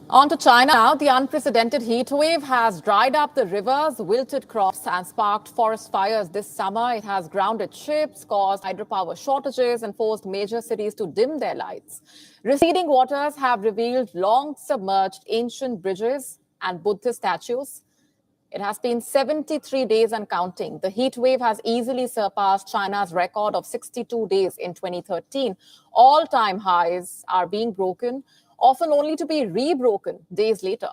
On to China now. The unprecedented heat wave has dried up the rivers, wilted crops, and sparked forest fires this summer. It has grounded ships, caused hydropower shortages, and forced major cities to dim their lights. Receding waters have revealed long submerged ancient bridges and Buddhist statues. It has been 73 days and counting. The heat wave has easily surpassed China's record of 62 days in 2013. All-time highs are being broken, often only to be rebroken days later.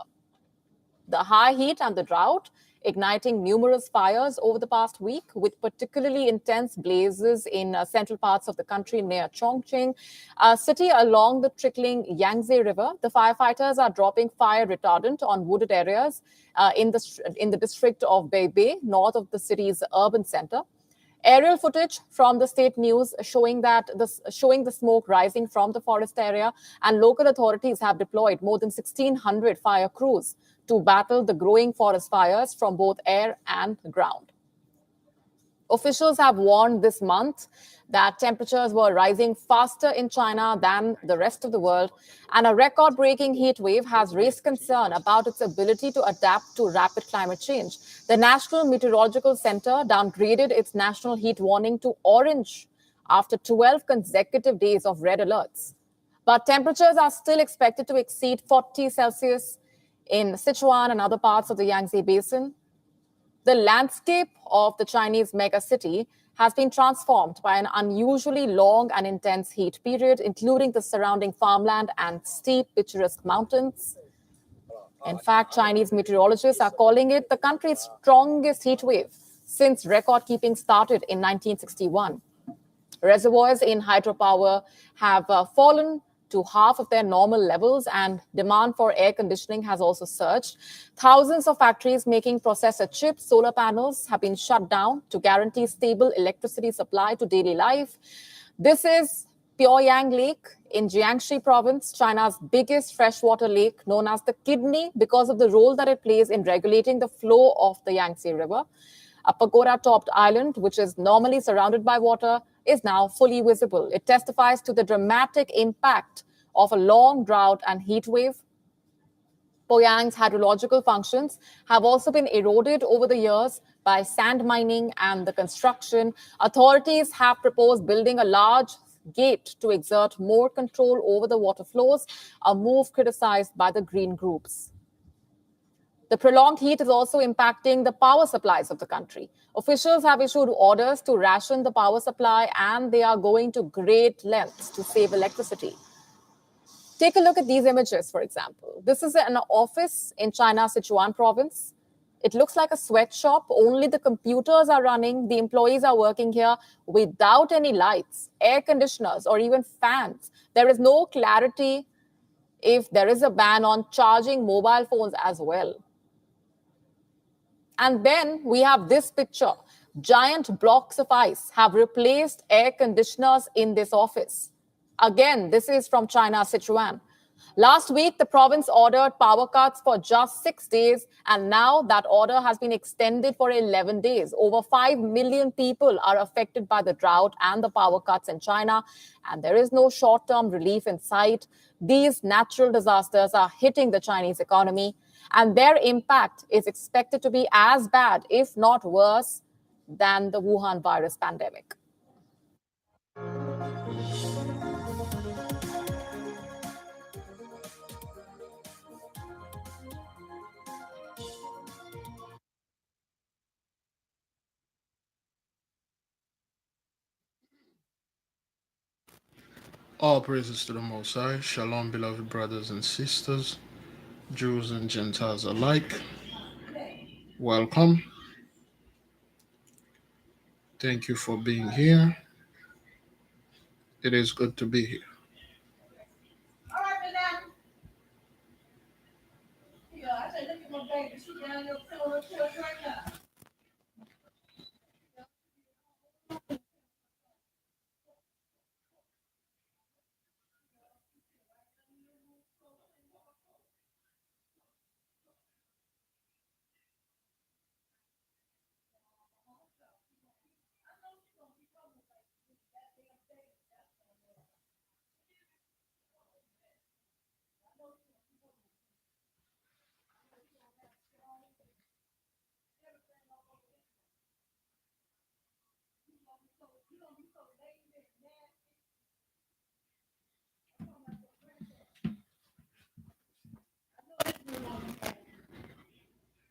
The high heat and the drought igniting numerous fires over the past week, with particularly intense blazes in central parts of the country near Chongqing, a city along the trickling Yangtze River. The firefighters are dropping fire retardant on wooded areas in the district of Beibei, north of the city's urban center. Aerial footage from the state news showing the smoke rising from the forest area, and local authorities have deployed more than 1,600 fire crews to battle the growing forest fires from both air and ground. Officials have warned this month that temperatures were rising faster in China than the rest of the world, and a record-breaking heat wave has raised concern about its ability to adapt to rapid climate change. The National Meteorological Center downgraded its national heat warning to orange after 12 consecutive days of red alerts. But temperatures are still expected to exceed 40 Celsius in Sichuan and other parts of the Yangtze Basin. The landscape of the Chinese megacity has been transformed by an unusually long and intense heat period, including the surrounding farmland and steep, picturesque mountains. In fact, Chinese meteorologists are calling it the country's strongest heat wave since record keeping started in 1961. Reservoirs in hydropower have fallen to half of their normal levels, and demand for air conditioning has also surged. Thousands of factories making processor chips, solar panels have been shut down to guarantee stable electricity supply to daily life. This is Pyongyang Lake in Jiangxi province, China's biggest freshwater lake, known as the kidney because of the role that it plays in regulating the flow of the Yangtze River. A pagoda-topped island, which is normally surrounded by water, is now fully visible. It testifies to the dramatic impact of a long drought and heat wave. Pyongyang's hydrological functions have also been eroded over the years by sand mining and the construction. Authorities have proposed building a large gate to exert more control over the water flows, a move criticized by the green groups. The prolonged heat is also impacting the power supplies of the country. Officials have issued orders to ration the power supply, and they are going to great lengths to save electricity. Take a look at these images, for example. This is an office in China's Sichuan province. It looks like a sweatshop. Only the computers are running. The employees are working here without any lights, air conditioners, or even fans. There is no clarity if there is a ban on charging mobile phones as well. And then we have this picture. Giant blocks of ice have replaced air conditioners in this office. Again, this is from China, Sichuan. Last week, the province ordered power cuts for just 6 days, and now that order has been extended for 11 days. Over 5 million people are affected by the drought and the power cuts in China, and there is no short-term relief in sight. These natural disasters are hitting the Chinese economy, and their impact is expected to be as bad, if not worse, than the Wuhan virus pandemic. All praises to the Most High. Shalom, beloved brothers and sisters, Jews and Gentiles alike. Welcome. Thank you for being here. It is good to be here.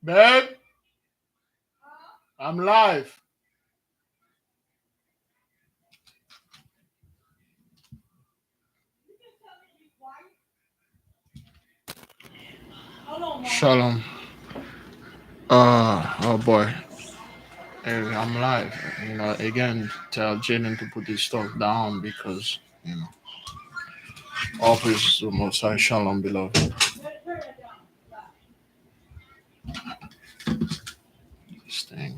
Babe, I'm live. Shalom. Oh boy. I'm live. Again, tell Jaden to put his stuff down because, all praises to the Most High. Shalom, beloved. This thing.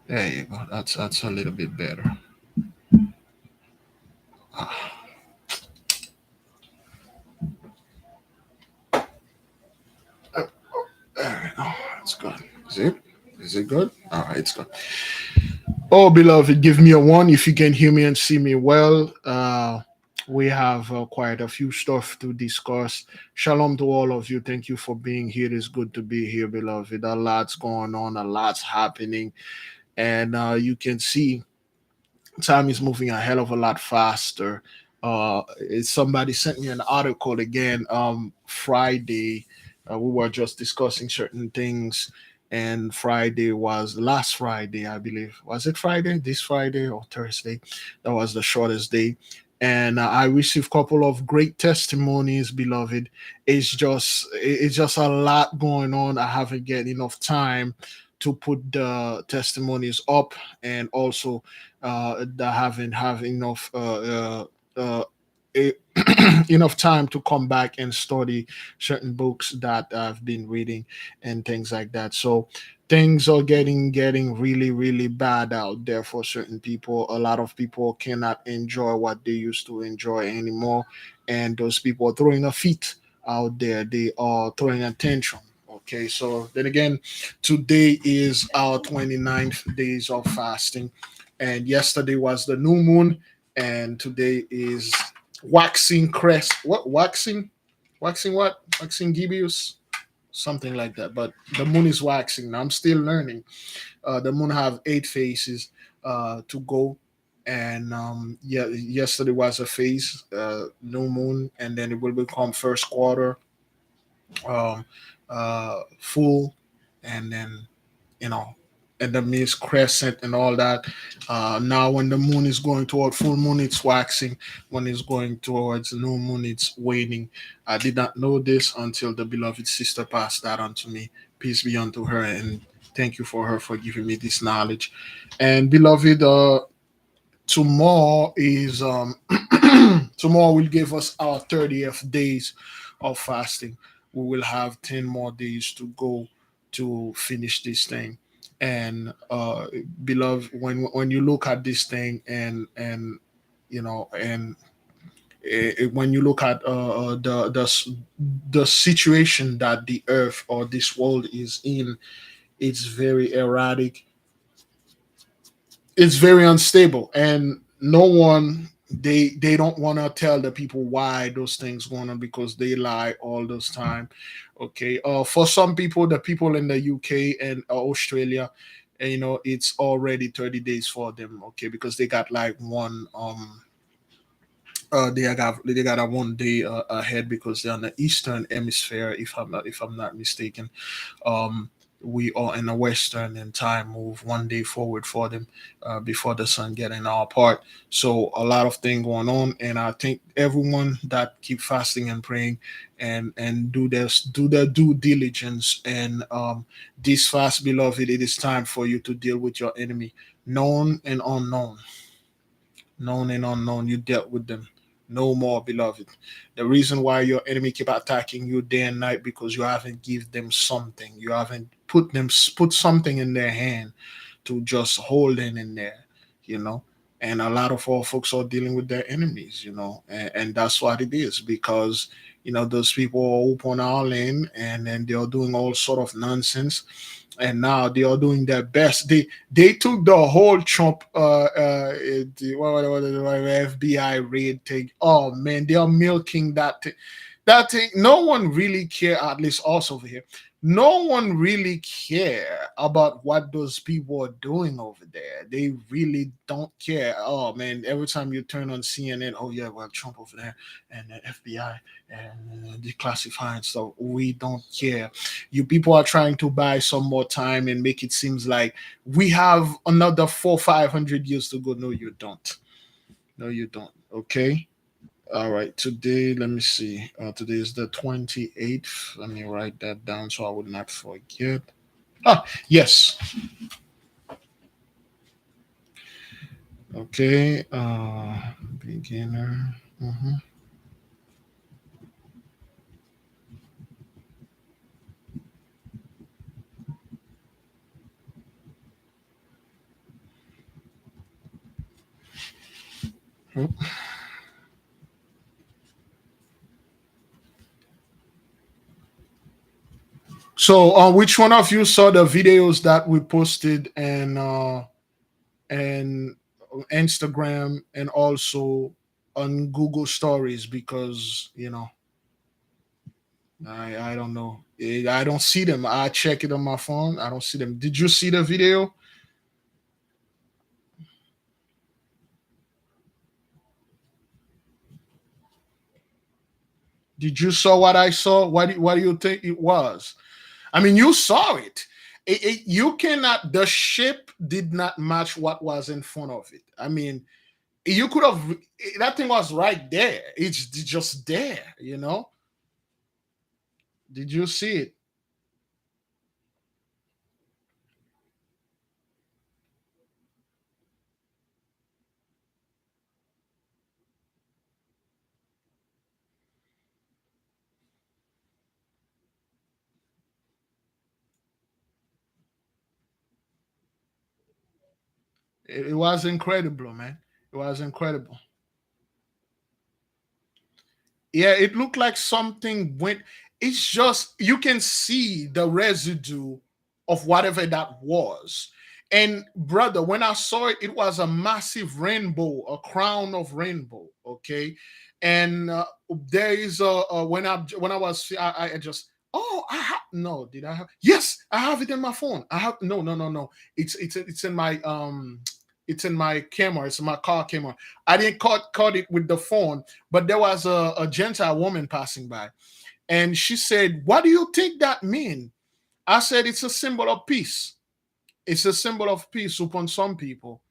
There you go. That's a little bit better. There we go. That's good. Is it good? All right, it's good. Oh, beloved, give me a one if you can hear me and see me well. We have quite a few stuff to discuss. Shalom to all of you. Thank you for being here. It's good to be here, beloved. A lot's going on, a lot's happening. And you can see time is moving a hell of a lot faster. Somebody sent me an article again Friday. We were just discussing certain things, and Friday was last Friday, I believe. Was it Friday? This Friday or Thursday? That was the shortest day. And I received a couple of great testimonies, beloved. It's just a lot going on. I haven't get enough time to put the testimonies up, and also that haven't have enough e- enough time to come back and study certain books that I've been reading and things like that. So things are getting really bad out there for certain people. A lot of people cannot enjoy what they used to enjoy anymore, and those people are throwing a fit out there. They are throwing attention. Okay, so then again, today is our 29th days of fasting, and yesterday was the new moon, and today is waxing crest. What waxing? Waxing what? Waxing gibbous? Something like that. But the moon is waxing. Now I'm still learning. The moon have 8 phases to go, and yeah, yesterday was a phase, new moon, and then it will become first quarter, um, full, and then you know, and the mist crescent and all that. Now, when the moon is going toward full moon, it's waxing. When it's going towards new moon, it's waning. I did not know this until the beloved sister passed that on to me. Peace be unto her, and thank you for her for giving me this knowledge. And beloved, tomorrow is tomorrow will give us our 30th days of fasting. We will have 10 more days to go to finish this thing. And beloved, when you look at this thing, and and when you look at the situation that the earth or this world is in, it's very erratic, it's very unstable, and no one, they don't want to tell the people why those things going on, because they lie all those time. Okay, for some people, the people in the UK and Australia, it's already 30 days for them. Okay, because they got like one they got a 1 day ahead, because they're on the eastern hemisphere, if I'm not mistaken. um, we are in the western, and time move 1 day forward for them, before the sun get in our part. So a lot of things going on, and I think everyone that keep fasting and praying, and do their due diligence, and this fast, beloved, it is time for you to deal with your enemy, known and unknown. Known and unknown, you dealt with them. No more, beloved. The reason why your enemy keep attacking you day and night, because you haven't give them something. You haven't put something in their hand to just hold in there, you know. And a lot of our folks are dealing with their enemies, and that's what it is, because those people are open all in, and then they are doing all sort of nonsense, and now they are doing their best. They took the whole Trump FBI raid thing. Oh man, they are milking that thing. That thing. No one really care. At least also over here, no one really care about what those people are doing over there. They really don't care. Oh man, every time you turn on CNN, oh yeah, well Trump over there and the FBI and declassifying stuff. We don't care. You people are trying to buy some more time and make it seems like we have another 400-500 years to go. No, you don't. No, you don't. Okay. All right, today, let me see. Today is the 28th. Let me write that down so I would not forget. Ah, yes. Okay. Beginner. Mhm. Oop. So, which one of you saw the videos that we posted and Instagram and also on Google Stories? Because I don't know. I don't see them. I check it on my phone. I don't see them. Did you see the video? Did you saw what I saw? What do you think it was? I mean, you saw it. You cannot. The ship did not match what was in front of it. I mean, you could have. That thing was right there. It's just there. Did you see it? It was incredible, man. It was incredible. Yeah, it looked like something went. It's just you can see the residue of whatever that was. And brother, when I saw it, it was a massive rainbow, a crown of rainbow. Okay, and there is when I was I just I have no did I have yes I have it in my phone. I have no it's in my it's in my camera. It's in my car camera. I didn't caught it with the phone, but there was a Gentile woman passing by, and she said, "What do you think that mean?" I said, "It's a symbol of peace. It's a symbol of peace upon some people."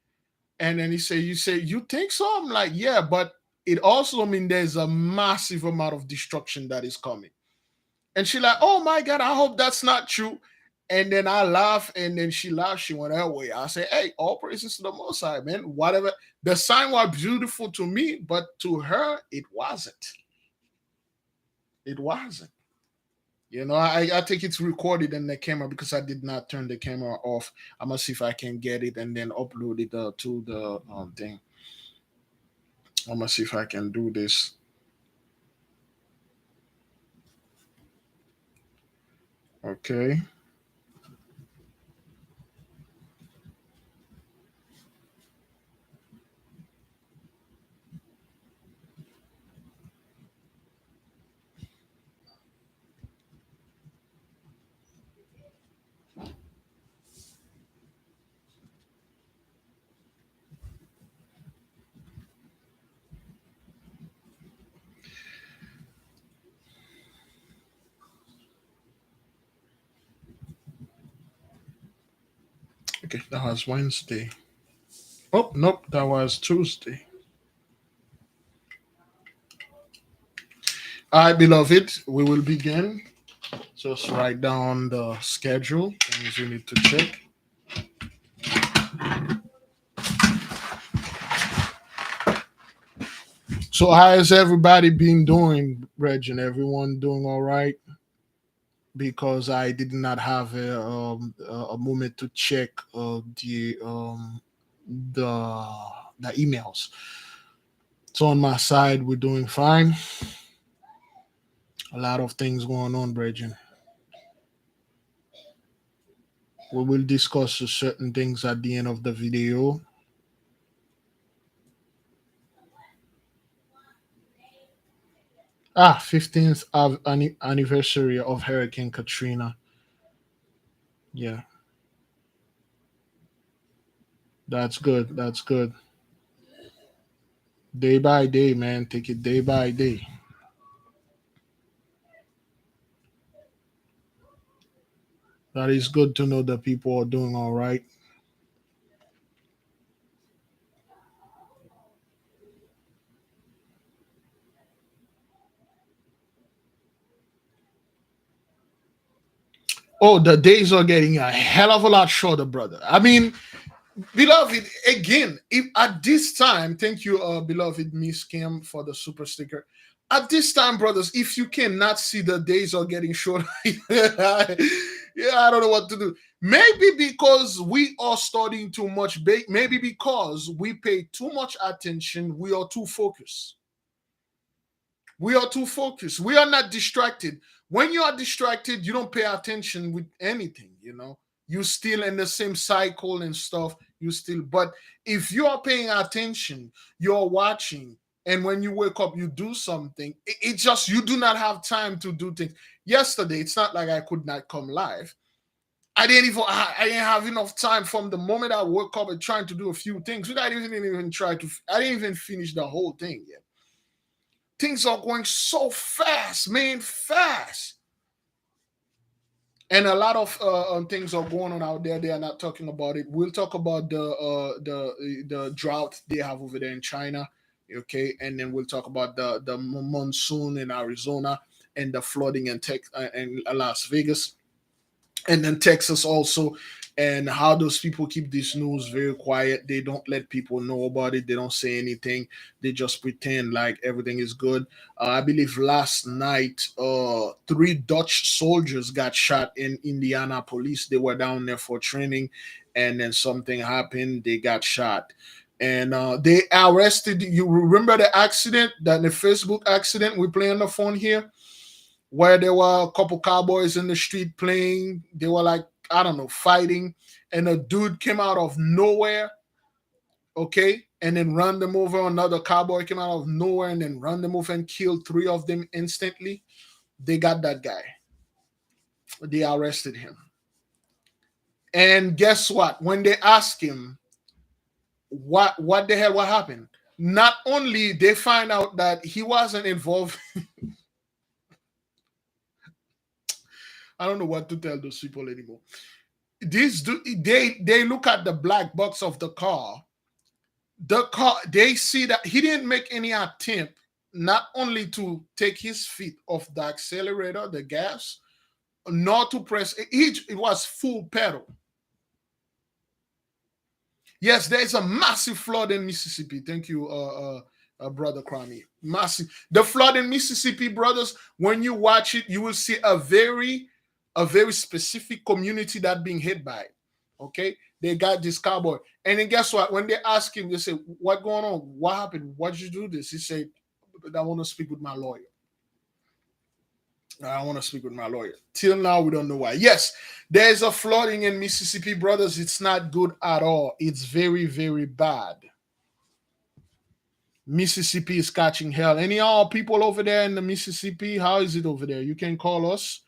And then he said, "You say you think so?" I'm like, "Yeah, but it also means there's a massive amount of destruction that is coming." And she like, "Oh my God, I hope that's not true." And then I laugh, and then she laughed. She went her way. I said, "Hey, all praises to the Most High, man. Whatever. The sign was beautiful to me, but to her, it wasn't. It wasn't. I think it's recorded in the camera because I did not turn the camera off. I'm gonna see if I can get it and then upload it to the thing. I'm gonna see if I can do this. Okay. Okay, that was Wednesday. Oh nope, that was Tuesday. All right, beloved, we will begin. Just write down the schedule, things you need to check. So, how has everybody been doing, Regin? Everyone doing all right? Because I did not have a moment to check the the emails. So on my side, we're doing fine. A lot of things going on, Regin. We will discuss certain things at the end of the video. 15th anniversary of Hurricane Katrina. Yeah, that's good. That's good. Day by day, man. Take it day by day. That is good to know that people are doing all right. Oh, the days are getting a hell of a lot shorter, brother. I mean, beloved, again, if at this time, thank you, beloved Miss Kim, for the super sticker. At this time, brothers, if you cannot see the days are getting shorter, yeah, I don't know what to do. Maybe because we are studying too much, maybe because we pay too much attention, we are too focused. We are too focused. We are not distracted. When you are distracted, you don't pay attention with anything, You still in the same cycle and stuff. You still, but if you are paying attention, you're watching, and when you wake up, you do something. It just you do not have time to do things. Yesterday, it's not like I could not come live. I didn't have enough time from the moment I woke up and trying to do a few things. I didn't even try to. I didn't even finish the whole thing yet. Things are going so fast, man, fast. And a lot of things are going on out there. They are not talking about it. We'll talk about the drought they have over there in China, okay, and then we'll talk about the monsoon in Arizona and the flooding in Las Vegas, and then Texas also, and how those people keep this news very quiet. They don't let people know about it. They don't say anything. They just pretend like everything is good. I believe last night, three Dutch soldiers got shot in Indianapolis. They were down there for training, and then something happened. They got shot. And they arrested. You remember the accident, the Facebook accident we play on the phone here, where there were a couple cowboys in the street playing. They were like, I don't know, fighting, and a dude came out of nowhere, okay, and then run them over. Another cowboy came out of nowhere and then run them over and killed three of them instantly. They got that guy. They arrested him. And guess what? When they asked him what the hell what happened, not only they find out that he wasn't involved. I don't know what to tell those people anymore. They look at the black box of the car. They see that he didn't make any attempt not only to take his feet off the accelerator, the gas, nor to press it was full pedal. Yes, there's a massive flood in Mississippi. Thank you, brother Cromie. Massive. The flood in Mississippi, brothers. When you watch it, you will see a very specific community that being hit by it. Okay, they got this cowboy, and then guess what? When they ask him, they say, "What going on? What happened? Why did you do this?" He said, "I want to speak with my lawyer. I want to speak with my lawyer." Till now, we don't know why. Yes, there's a flooding in Mississippi, brothers. It's not good at all. It's very, very bad. Mississippi is catching hell. Any all people over there in the Mississippi? How is it over there? You can call us.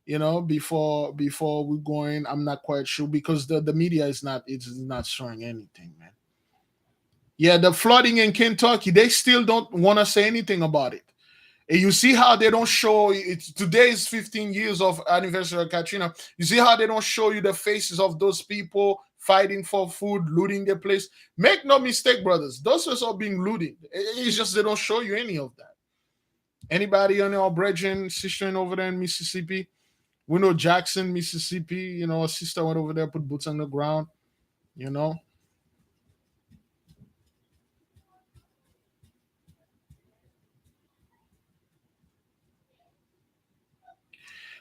Before we're going. I'm not quite sure because the media is not showing anything, man. Yeah, the flooding in Kentucky, they still don't want to say anything about it. And you see how they don't show it. Today is 15 years of anniversary of Katrina. You see how they don't show you the faces of those people fighting for food, looting their place. Make no mistake, brothers. Those are all being looted. It's just they don't show you any of that. Anybody on our brethren, sister over there in Mississippi? We know Jackson, Mississippi. A sister went over there, put boots on the ground. You know.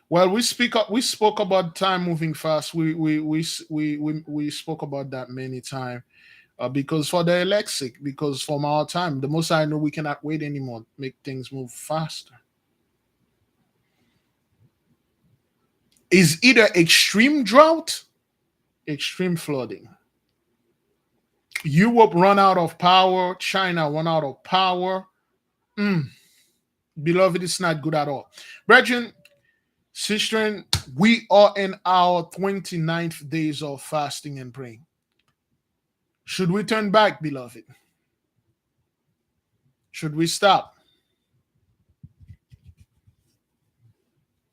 Well, we spoke about time moving fast. We spoke about that many times. Because for the lexic, because from our time, the most I know we cannot wait anymore. Make things move faster. Is either extreme drought, extreme flooding. Europe run out of power. China run out of power. Mm, beloved, it's not good at all. Brethren, Sister, we are in our 29th days of fasting and praying. Should we turn back, beloved? Should we stop?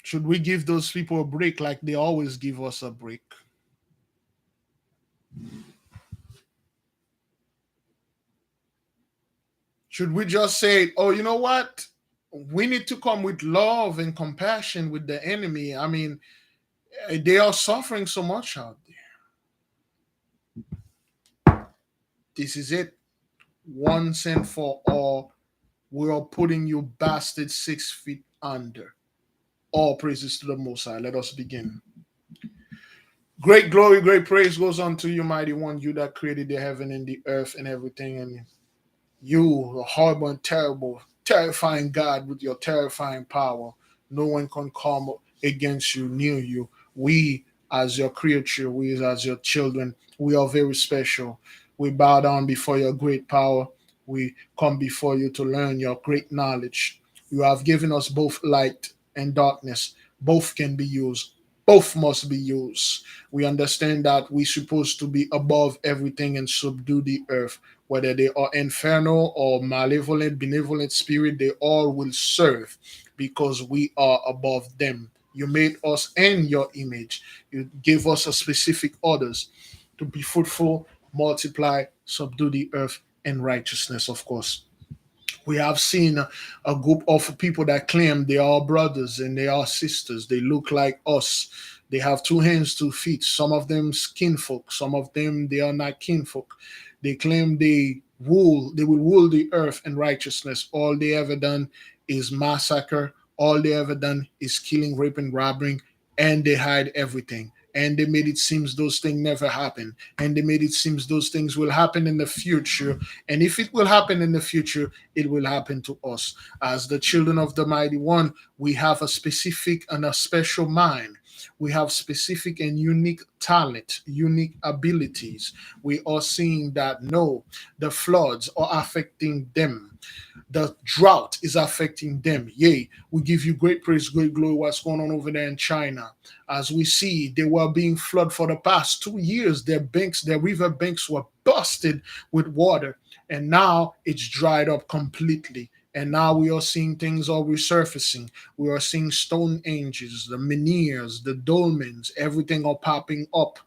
Should we give those people a break like they always give us a break? Should we just say, oh, you know what? We need to come with love and compassion with the enemy. I mean, they are suffering so much out there. This is it. Once and for all, we are putting you bastards 6 feet under. All praises to the Most High. Let us begin. Great glory, great praise goes unto you, mighty one, you that created the heaven and the earth and everything. And you, the horrible and terrible, terrifying God with your terrifying power. No one can come against you, near you. We, as your creature, we, as your children, we are very special. We bow down before your great power. We come before you to learn your great knowledge. You have given us both light and darkness. Both can be used. Both must be used. We understand that we're supposed to be above everything and subdue the earth, whether they are infernal or malevolent, benevolent spirit, they all will serve because we are above them. You made us in your image. You gave us a specific orders to be fruitful, multiply, subdue the earth, and righteousness, of course. We have seen a group of people that claim they are brothers and they are sisters. They look like us. They have 2 hands, 2 feet. Some of them kinfolk. Some of them they are not kinfolk. They claim they will rule the earth in righteousness. All they ever done is massacre. All they ever done is killing, raping, robbing, and they hide everything. And they made it seems those things never happen. And they made it seems those things will happen in the future. And if it will happen in the future, it will happen to us. As the children of the Mighty One, we have a specific and a special mind. We have specific and unique talent, unique abilities. We are seeing that no, the floods are affecting them. The drought is affecting them. Yea, we give you great praise, great glory. What's going on over there in China? As we see, they were being flooded for the past 2 years. Their banks, their river banks were busted with water, and now it's dried up completely. And now we are seeing things all resurfacing. We are seeing stone angels, the menhirs, the dolmens, everything are popping up.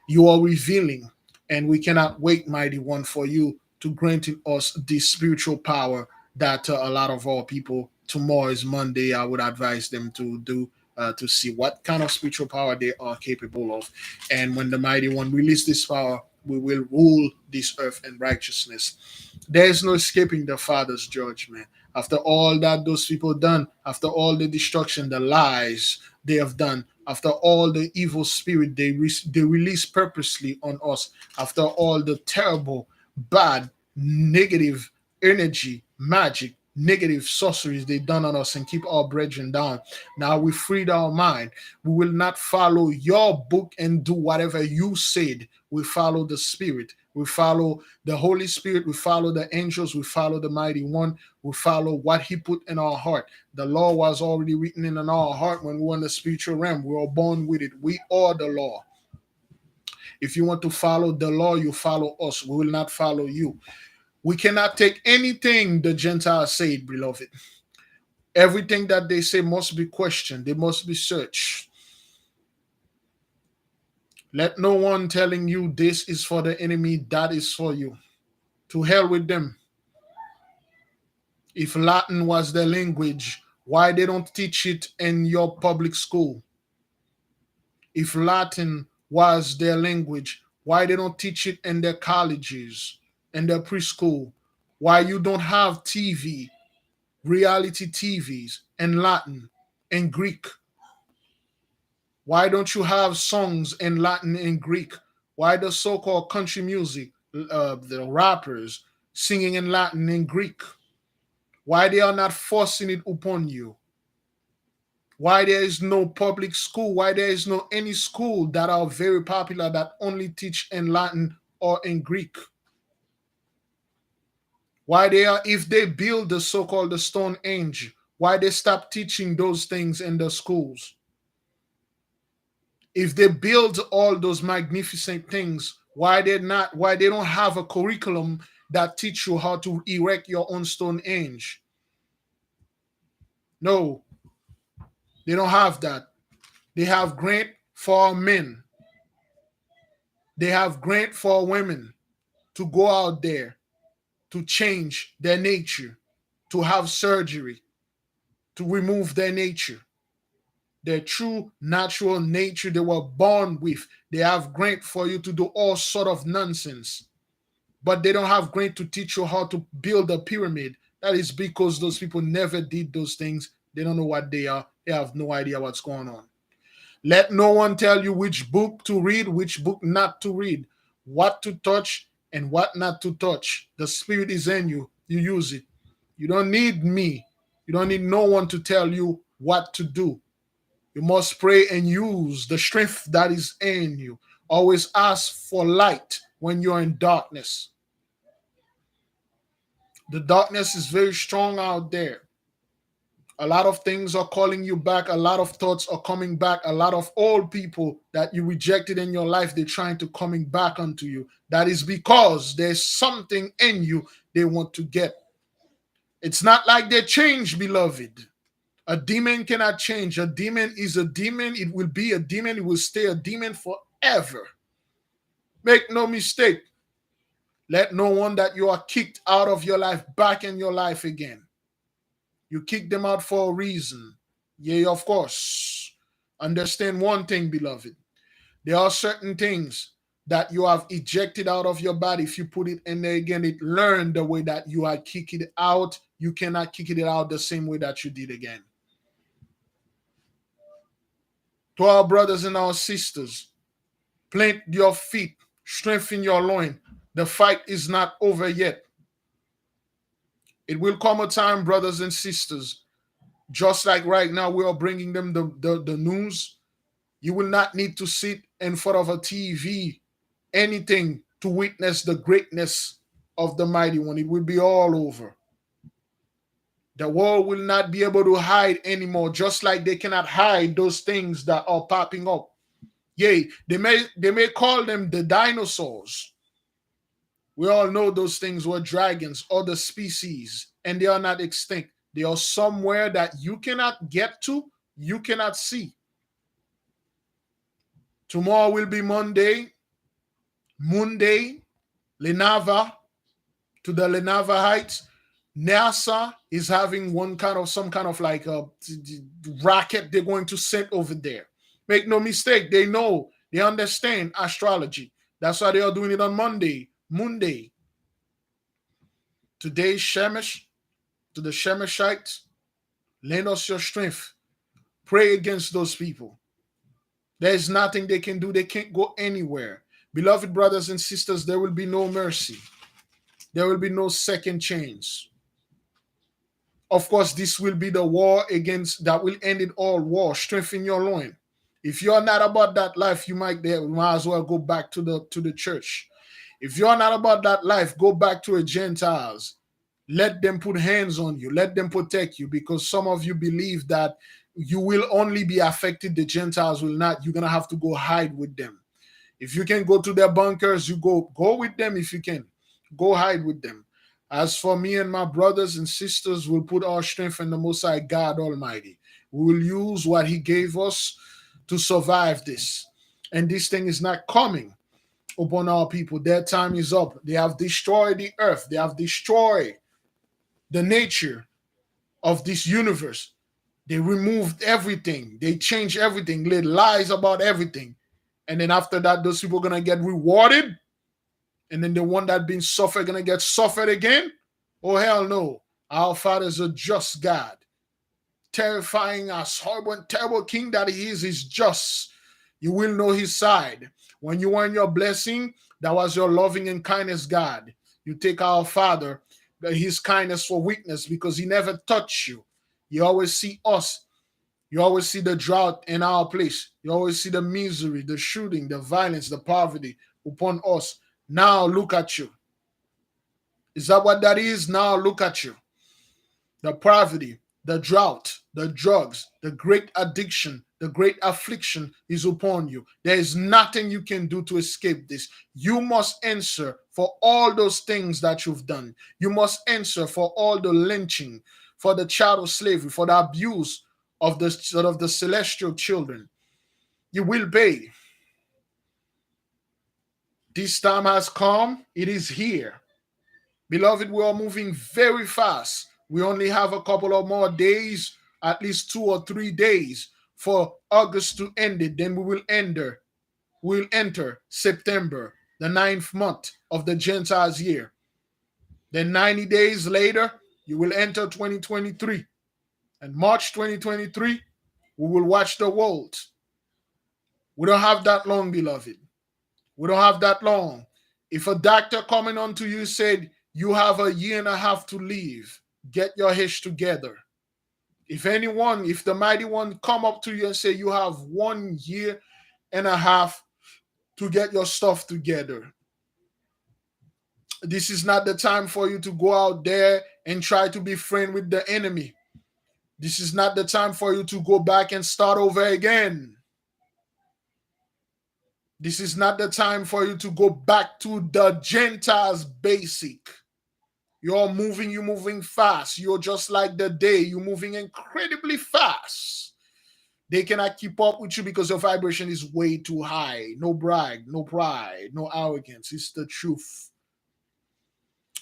You are revealing, and we cannot wait, mighty one, for you to grant us this spiritual power that a lot of our people, tomorrow is Monday, I would advise them to do, to see what kind of spiritual power they are capable of. And when the mighty one release this power, we will rule this earth in righteousness. There is no escaping the Father's judgment. After all that those people done, after all the destruction, the lies they have done, after all the evil spirit they release purposely on us, after all the terrible, bad, negative energy, magic, negative sorceries they done on us and keep our brethren down. Now we freed our mind. We will not follow your book and do whatever you said. We follow the Spirit. We follow the Holy Spirit. We follow the angels. We follow the Mighty One. We follow what He put in our heart. The law was already written in our heart when we were in the spiritual realm. We were born with it. We are the law. If you want to follow the law, you follow us. We will not follow you. We cannot take anything the Gentiles say, beloved. Everything that they say must be questioned. They must be searched. Let no one telling you this is for the enemy, that is for you. To hell with them. If Latin was their language, why they don't teach it in your public school? If Latin was their language, why they don't teach it in their colleges, in their preschool? Why you don't have TV, reality TVs in Latin and Greek? Why don't you have songs in Latin and Greek? Why the so-called country music, the rappers singing in Latin and Greek? Why they are not forcing it upon you? Why there is no public school? Why there is no any school that are very popular that only teach in Latin or in Greek? Why they are, if they build the so-called the Stone Age, why they stop teaching those things in the schools? If they build all those magnificent things, why they don't have a curriculum that teach you how to erect your own Stonehenge? No, they don't have that. They have grant for men. They have grant for women to go out there to change their nature, to have surgery, to remove their nature, their true natural nature they were born with. They have grant for you to do all sort of nonsense, but they don't have grant to teach you how to build a pyramid. That is because those people never did those things. They don't know what they are. They have no idea what's going on. Let no one tell you which book to read, which book not to read, what to touch and what not to touch. The Spirit is in you. You use it. You don't need me. You don't need no one to tell you what to do. You must pray and use the strength that is in you. Always ask for light when you're in darkness. The darkness is very strong out there. A lot of things are calling you back. A lot of thoughts are coming back. A lot of old people that you rejected in your life, they're trying to coming back onto you. That is because there's something in you they want to get. It's not like they change, beloved. A demon cannot change. A demon is a demon. It will be a demon. It will stay a demon forever. Make no mistake. Let no one that you are kicked out of your life back in your life again. You kick them out for a reason. Yea, of course. Understand one thing, beloved. There are certain things that you have ejected out of your body. If you put it in there again, it learned the way that you are kicking it out. You cannot kick it out the same way that you did again. To our brothers and our sisters, plant your feet, strengthen your loin. The fight is not over yet. It will come a time, brothers and sisters, just like right now we are bringing them the news. You will not need to sit in front of a TV, anything, to witness the greatness of the mighty one. It will be all over. The world will not be able to hide anymore, just like they cannot hide those things that are popping up. Yea, they may call them the dinosaurs. We all know those things were dragons, other species, and they are not extinct. They are somewhere that you cannot get to, you cannot see. Tomorrow will be Monday, Lenava, to the Lenava Heights. NASA is having some kind of like a rocket they're going to send over there. Make no mistake, they know, they understand astrology. That's why they are doing it on Monday. Today, Shemesh, to the Shemeshites, lend us your strength. Pray against those people. There's nothing they can do. They can't go anywhere. Beloved brothers and sisters, there will be no mercy. There will be no second chance. Of course, this will be the war against that will end it all war. Strengthen your loin. If you're not about that life, you might as well go back to the church. If you're not about that life, go back to the Gentiles. Let them put hands on you. Let them protect you, because some of you believe that you will only be affected. The Gentiles will not. You're going to have to go hide with them. If you can go to their bunkers, you go with them. If you can, go hide with them. As for me and my brothers and sisters, we'll put our strength in the Most High God Almighty. We will use what He gave us to survive this. And this thing is not coming upon our people. Their time is up. They have destroyed the earth. They have destroyed the nature of this universe. They removed everything. They changed everything, laid lies about everything. And then after that, those people are going to get rewarded. And then the one that been suffered going to get suffered again? Oh, hell no. Our Father is a just God. Terrifying us, horrible and terrible King that He is just. You will know His side. When you were in your blessing, that was your loving and kindness God. You take our Father, His kindness for weakness, because He never touched you. You always see us. You always see the drought in our place. You always see the misery, the shooting, the violence, the poverty upon us. Now look at you. Is that what that is? Now look at you. The poverty, The drought, the drugs, the great addiction, the great affliction is upon you. There is nothing you can do to escape this. You must answer for all those things that you've done. You must answer for all the lynching, for the child of slavery, for the abuse of the celestial children. You will pay. This time has come. It is here. Beloved, we are moving very fast. We only have a couple of more days, at least 2 or 3 days for August to end it. Then we'll enter September, the 9th month of the Gentiles year. Then 90 days later, you will enter 2023. And March 2023, we will watch the world. We don't have that long, beloved. We don't have that long. If a doctor coming on to you said, you have a year and a half to live, get your head together. If the mighty one come up to you and say, you have 1 year and a half to get your stuff together, this is not the time for you to go out there and try to be friend with the enemy. This is not the time for you to go back and start over again. This is not the time for you to go back to the Gentiles basic. You're moving fast. You're just like the day. You're moving incredibly fast. They cannot keep up with you because your vibration is way too high. No brag, no pride, no arrogance. It's the truth.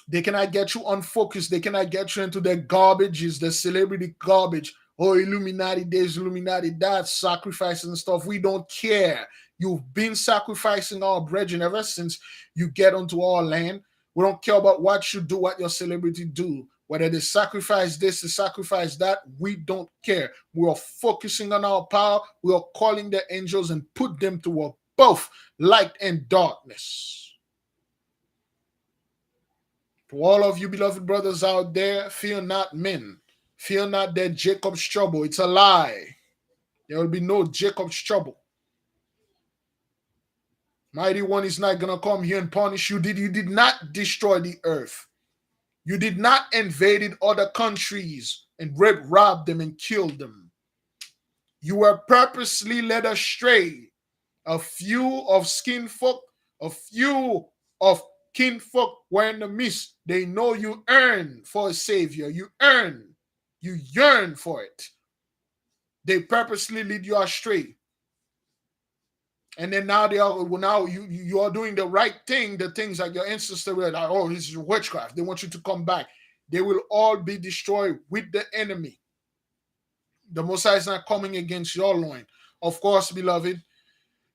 They cannot get you unfocused. They cannot get you into the garbages, the celebrity garbage. Oh, Illuminati this, Illuminati that, sacrifice and stuff. We don't care. You've been sacrificing our brethren ever since you get onto our land. We don't care about what you do, what your celebrity do. Whether they sacrifice this, they sacrifice that, we don't care. We are focusing on our power. We are calling the angels and put them to work, both light and darkness. To all of you beloved brothers out there, fear not men. Fear not that Jacob's trouble. It's a lie. There will be no Jacob's trouble. Mighty One is not going to come here and punish you. You did not destroy the earth. You did not invade other countries and rob them and kill them. You were purposely led astray. A few of skinfolk, a few of kinfolk were in the midst. They know you earn for a savior. You yearn for it. They purposely lead you astray. And then now you are doing the right thing, the things that your ancestors were like, oh, this is witchcraft. They want you to come back. They will all be destroyed with the enemy. The Messiah is not coming against your loin. Of course, beloved,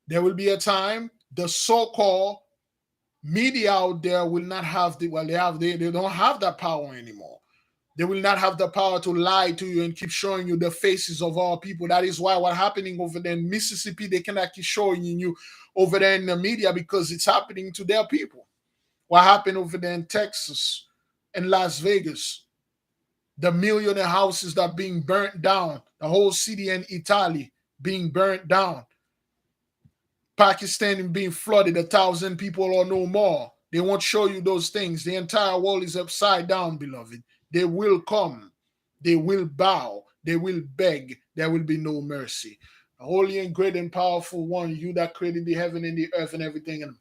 there will be a time the so-called media out there will not have they don't have that power anymore. They will not have the power to lie to you and keep showing you the faces of our people. That is why what's happening over there in Mississippi, they cannot keep showing you over there in the media because it's happening to their people. What happened over there in Texas and Las Vegas, the millionaire houses that are being burnt down, the whole city in Italy being burnt down, Pakistan being flooded, 1,000 people or no more. They won't show you those things. The entire world is upside down, beloved. They will come. They will bow. They will beg. There will be no mercy. The holy and great and powerful one, you that created the heaven and the earth and everything. And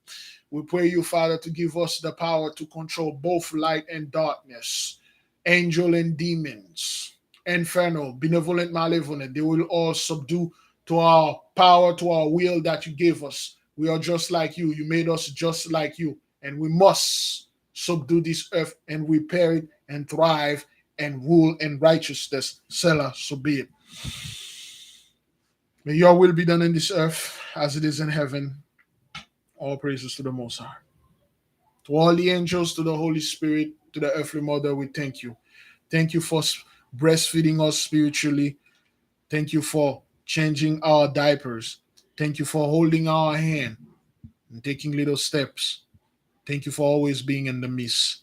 we pray you, Father, to give us the power to control both light and darkness, angel and demons, infernal, benevolent, malevolent. They will all subdue to our power, to our will that you gave us. We are just like you. You made us just like you. And we must subdue this earth and repair it and thrive and rule in righteousness. Selah, so be it. May your will be done in this earth as it is in heaven. All praises to the Most High. To all the angels, to the Holy Spirit, to the earthly mother, we thank you. Thank you for breastfeeding us spiritually. Thank you for changing our diapers. Thank you for holding our hand and taking little steps. Thank you for always being in the midst.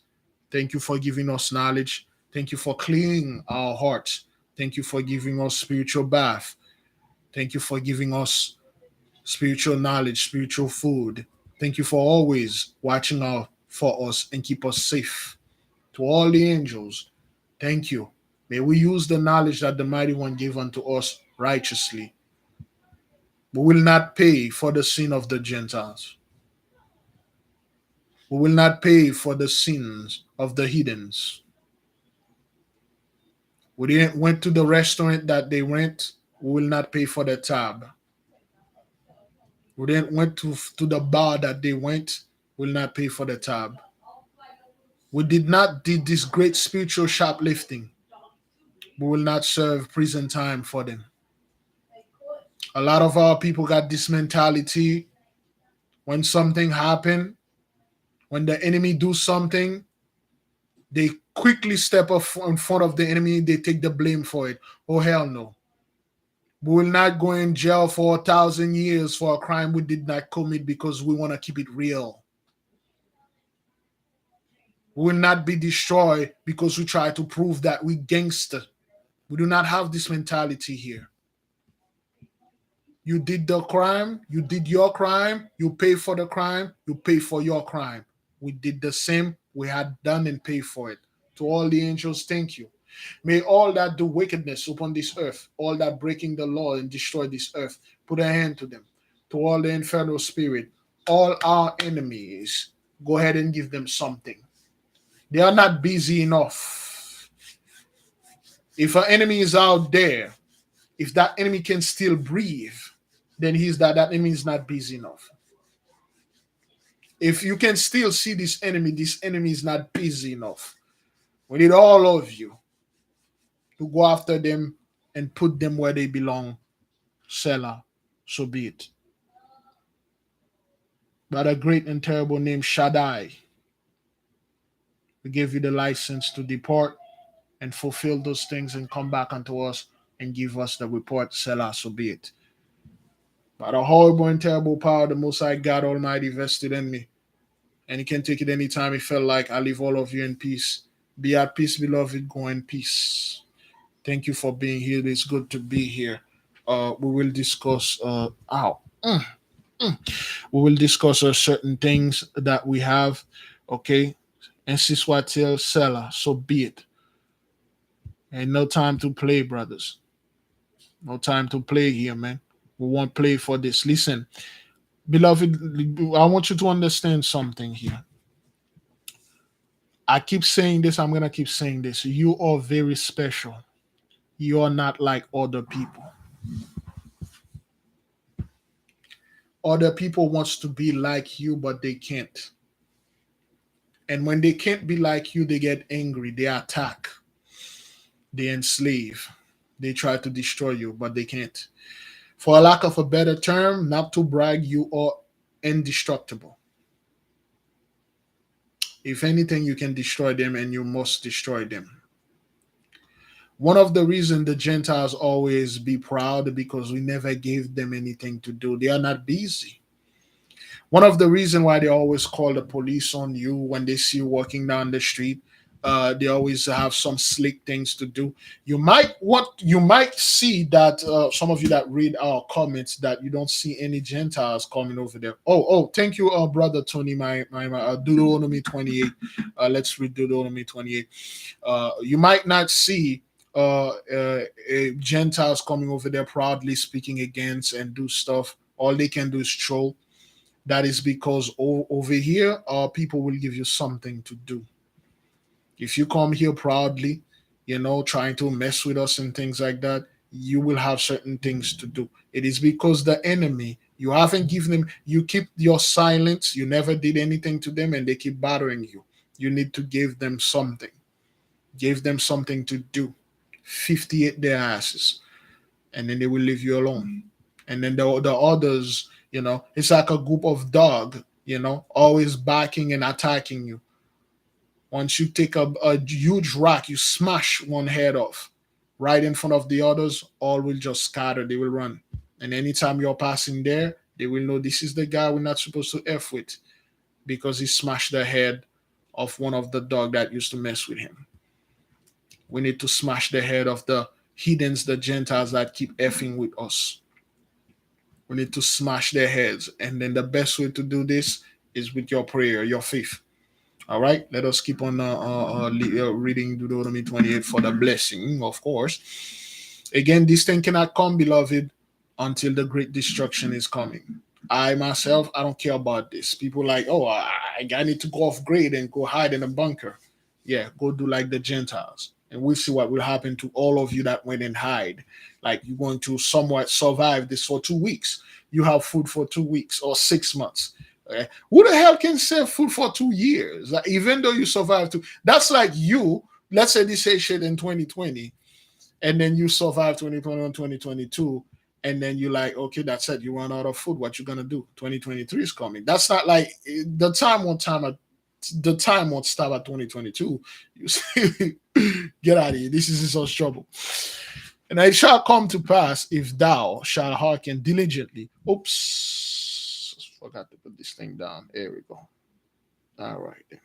Thank you for giving us knowledge. Thank you for cleaning our hearts. Thank you for giving us spiritual bath. Thank you for giving us spiritual knowledge, spiritual food. Thank you for always watching out for us and keep us safe. To all the angels, thank you. May we use the knowledge that the Mighty One gave unto us righteously. We will not pay for the sin of the Gentiles. We will not pay for the sins of the heathens. We didn't went to the restaurant that they went. We will not pay for the tab. We didn't went to the bar that they went. We will not pay for the tab. We did not did this great spiritual shoplifting. We will not serve prison time for them. A lot of our people got this mentality when something happen, when the enemy do something, they quickly step up in front of the enemy. They take the blame for it. Oh, hell no. We will not go in jail for 1,000 years for a crime we did not commit because we want to keep it real. We will not be destroyed because we try to prove that we gangster. We do not have this mentality here. You did the crime, you did your crime, you pay for the crime, you pay for your crime. We did the same, we had done and paid for it. To all the angels, thank you. May all that do wickedness upon this earth, all that breaking the law and destroy this earth, put a hand to them. To all the infernal spirit, all our enemies, go ahead and give them something. They are not busy enough. If an enemy is out there, if that enemy can still breathe, then that enemy is not busy enough. If you can still see this enemy is not busy enough. We need all of you to go after them and put them where they belong. Selah, so be it. By the great and terrible name Shaddai, we give you the license to depart and fulfill those things and come back unto us and give us the report. Selah, so be it. By the horrible and terrible power of the Most High God Almighty vested in me, and He can take it anytime He felt like. I leave all of you in peace. Be at peace, beloved. Go in peace. Thank you for being here. It's good to be here. We will discuss. We will discuss certain things that we have. Okay, and Siswatil Selah. So be it. Ain't no time to play, brothers. No time to play here, man. We won't play for this. Listen, beloved, I want you to understand something here. I keep saying this, I'm going to keep saying this. You are very special. You are not like other people. Other people wants to be like you, but they can't. And when they can't be like you, they get angry, they attack, they enslave, they try to destroy you, but they can't. For a lack of a better term, not to brag, you are indestructible. If anything, you can destroy them and you must destroy them. One of the reasons the Gentiles always be proud because we never gave them anything to do. They are not busy. One of the reasons why they always call the police on you when they see you walking down the street, they always have some slick things to do. You might see that some of you that read our comments that you don't see any Gentiles coming over there. Thank you, brother Tony. My Deuteronomy 28. Let's read Deuteronomy 28. You might not see Gentiles coming over there proudly speaking against and do stuff. All they can do is troll. That is because over here, people will give you something to do. If you come here proudly, trying to mess with us and things like that, you will have certain things to do. It is because the enemy, you haven't given them, you keep your silence, you never did anything to them, and they keep bothering you. You need to give them something. Give them something to do. 58 their asses, and then they will leave you alone. And then the others, it's like a group of dog, always barking and attacking you. Once you take a huge rock, you smash one head off right in front of the others, all will just scatter. They will run. And anytime you're passing there, they will know this is the guy we're not supposed to F with because he smashed the head of one of the dog that used to mess with him. We need to smash the head of the heathens, the Gentiles that keep effing with us. We need to smash their heads. And then the best way to do this is with your prayer, your faith. All right, let us keep on reading Deuteronomy 28 for the blessing, of course. Again, this thing cannot come, beloved, until the great destruction is coming. I myself, I don't care about this. People like, oh, I need to go off grid and go hide in a bunker. Yeah, go do like the Gentiles. And we'll see what will happen to all of you that went and hide. Like you're going to somewhat survive this for 2 weeks. You have food for 2 weeks or 6 months. Who the hell can save food for 2 years? Like, even though you survive two, that's like you. Let's say this say shit in 2020, and then you survive 2021, 2022, and then you like, okay, that's it. You run out of food. What you gonna do? 2023 is coming. That's not like the time won't stop at 2022. You see, get out of here. This is such trouble. And it shall come to pass if thou shalt hearken diligently. Oops, forgot to put this thing down. There we go. All right. Then.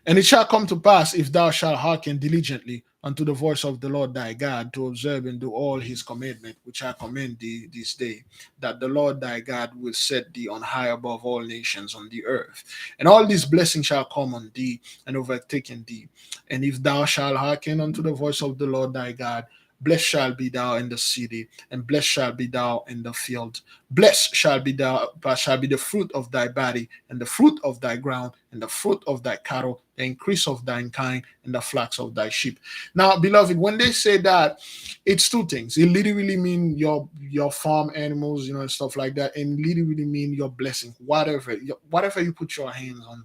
And it shall come to pass, if thou shalt hearken diligently unto the voice of the Lord thy God, to observe and do all his commandment, which I command thee this day, that the Lord thy God will set thee on high above all nations on the earth. And all these blessings shall come on thee and overtaken thee. And if thou shalt hearken unto the voice of the Lord thy God, blessed shall be thou in the city, and blessed shall be thou in the field. Blessed shall be the fruit of thy body, and the fruit of thy ground, and the fruit of thy cattle, the increase of thine kind, and the flocks of thy sheep. Now, beloved, when they say that, it's two things. It literally mean your farm animals, and stuff like that, and literally mean your blessing. Whatever you put your hands on,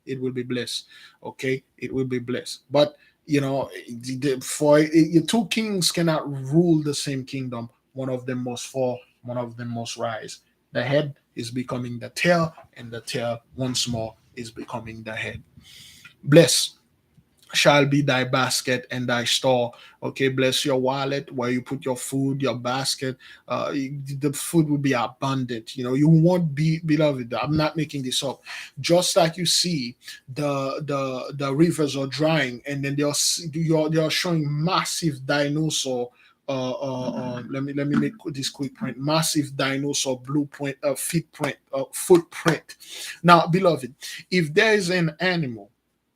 it will be blessed. Okay, it will be blessed. But for two kings cannot rule the same kingdom. One of them must fall, one of them must rise. The head is becoming the tail, and the tail once more is becoming the head. Bless shall be thy basket and thy store. Okay, bless your wallet where you put your food, your basket. The food will be abundant. You won't be, beloved. I'm not making this up. Just like you see, the rivers are drying, and then they're showing massive dinosaur. Let me make this quick point. Massive dinosaur blueprint, footprint. Now, beloved, if there is an animal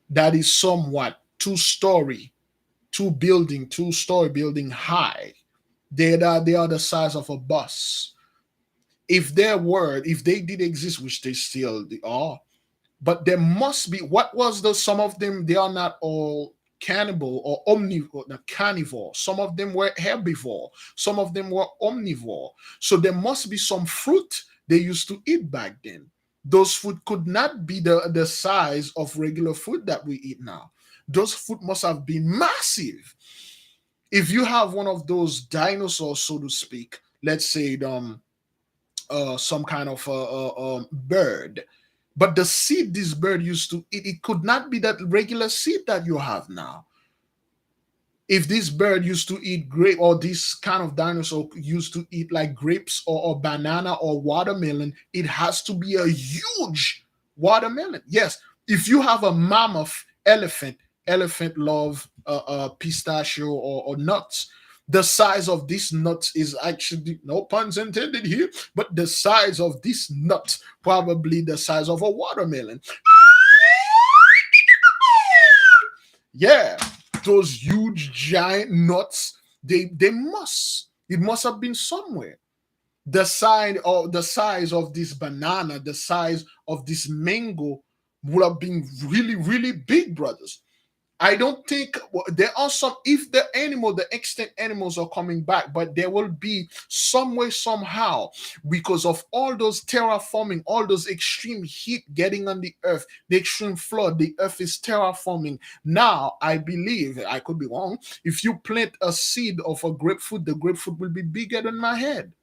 that is somewhat two-story building high. They are the size of a bus. If they did exist, which they still are, but there must be, what was the some of them, they are not all cannibal or omnivore, the carnivore. Some of them were herbivore, some of them were omnivore. So there must be some fruit they used to eat back then. Those food could not be the size of regular food that we eat now. Those food must have been massive. If you have one of those dinosaurs, so to speak, let's say some kind of bird, but the seed this bird used to eat, it could not be that regular seed that you have now. If this bird used to eat grape, or this kind of dinosaur used to eat like grapes or banana or watermelon, it has to be a huge watermelon. Yes, if you have a mammoth elephant love pistachio or nuts. The size of this nut is actually, no puns intended here, but the size of this nut probably the size of a watermelon. Yeah, those huge giant nuts, it must have been somewhere. The size of this banana, the size of this mango would have been really, really big, brothers. I don't think, there are some, if the extinct animals are coming back, but there will be some way, somehow, because of all those terraforming, all those extreme heat getting on the earth, the extreme flood, the earth is terraforming. Now, I believe, I could be wrong, if you plant a seed of a grapefruit, the grapefruit will be bigger than my head.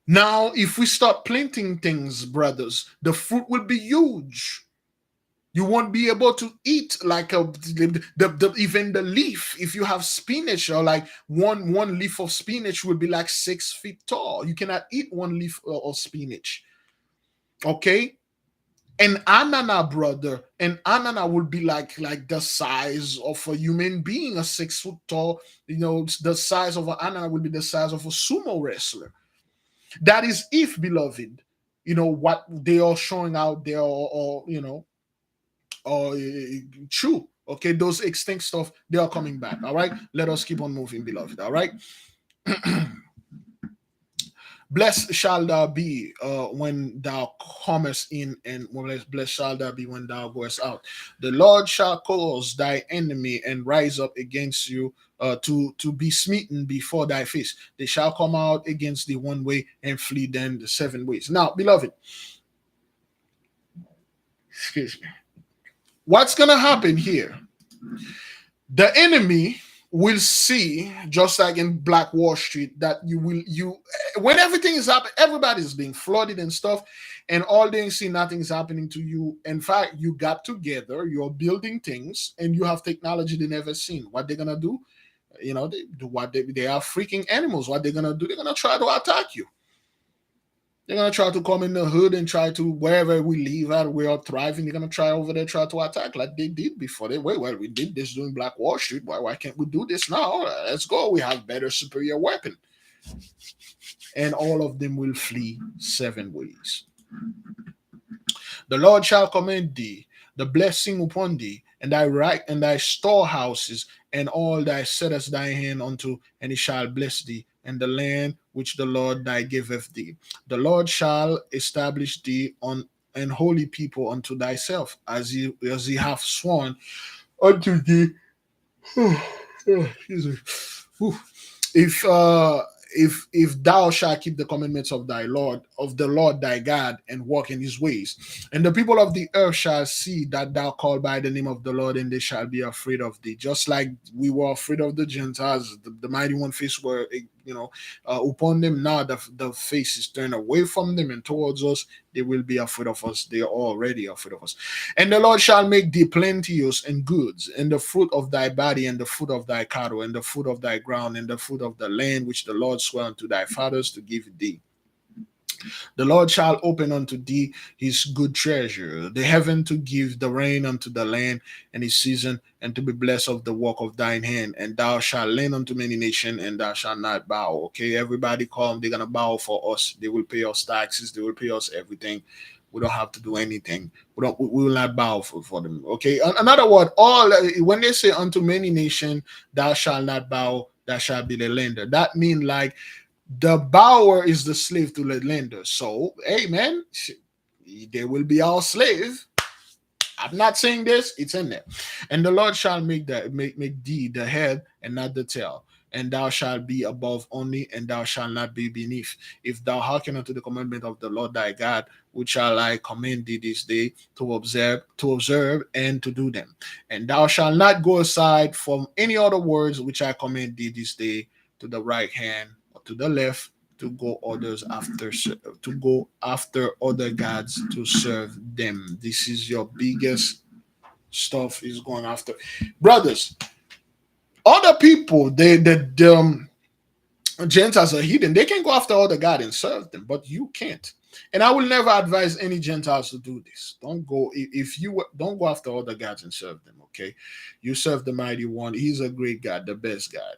Now, if we start planting things, brothers, the fruit will be huge. You won't be able to eat like even the leaf. If you have spinach, or like one leaf of spinach will be like 6 feet tall. You cannot eat one leaf of spinach. Okay, an anana, brother, an anana will be like the size of a human being, a 6 foot tall. The size of an anana will be the size of a sumo wrestler. That is if, beloved, what they are showing out there, or or true. Okay, those extinct stuff, they are coming back. All right, let us keep on moving, beloved. All right. Blessed shall thou be when thou comest in, and more or less, blessed shall thou be when thou goest out. The Lord shall cause thy enemy and rise up against you, to be smitten before thy face. They shall come out against thee one way and flee then the seven ways. Now, beloved, excuse me. What's gonna happen here? The enemy will see, just like in Black Wall Street, that you when everything is happening, everybody's being flooded and stuff, and all they see, nothing's happening to you. In fact, you got together, you're building things, and you have technology they never seen. What they're gonna do? They do what they are freaking animals. What they're gonna do? They're gonna try to attack you. They're gonna try to come in the hood and try to, wherever we live at, we are thriving. They're gonna try over there, try to attack like they did before. Well, we did this during Black Wall Street. Why can't we do this now? Let's go. We have better, superior weapon, and all of them will flee seven ways. The Lord shall commend thee the blessing upon thee, and thy right, and thy storehouses, and all thy settest thy hand unto, and he shall bless thee, and the land which the Lord thy giveth thee. The Lord shall establish thee on an holy people unto thyself, as he hath sworn unto thee. Excuse me. Whew. If thou shalt keep the commandments of the Lord thy God, and walk in his ways, and the people of the earth shall see that thou call by the name of the Lord, and they shall be afraid of thee, just like we were afraid of the Gentiles. The mighty one face were, upon them. Now the face is turned away from them and towards us. They will be afraid of us. They are already afraid of us. And the Lord shall make thee plenteous in goods, and the fruit of thy body, and the fruit of thy cattle, and the fruit of thy ground, and the fruit of the land which the Lord sware unto thy fathers to give thee. The Lord shall open unto thee his good treasure, the heaven, to give the rain unto the land and his season, and to be blessed of the work of thine hand. And thou shalt lend unto many nations, and thou shalt not bow. Okay, everybody come, they're gonna bow for us. They will pay us taxes, they will pay us everything. We don't have to do anything. We will not bow for them. Okay. Another word, all when they say unto many nations, thou shalt not bow, thou shalt be the lender. That mean like the bower is the slave to the lender. So, hey man, they will be our slave. I'm not saying this, it's in there. And the Lord shall make thee the head and not the tail. And thou shalt be above only, and thou shalt not be beneath. If thou hearken unto the commandment of the Lord thy God, which shall I command thee this day to observe and to do them. And thou shalt not go aside from any other words which I command thee this day, to the right hand or to the left, to go after other gods to serve them. This is your biggest stuff is going after, brothers. Other people, the Gentiles are hidden. They can go after other God and serve them, but you can't. And I will never advise any Gentiles to do this. Don't go, if you don't go after other gods and serve them. Okay, you serve the mighty one. He's a great God, the best God.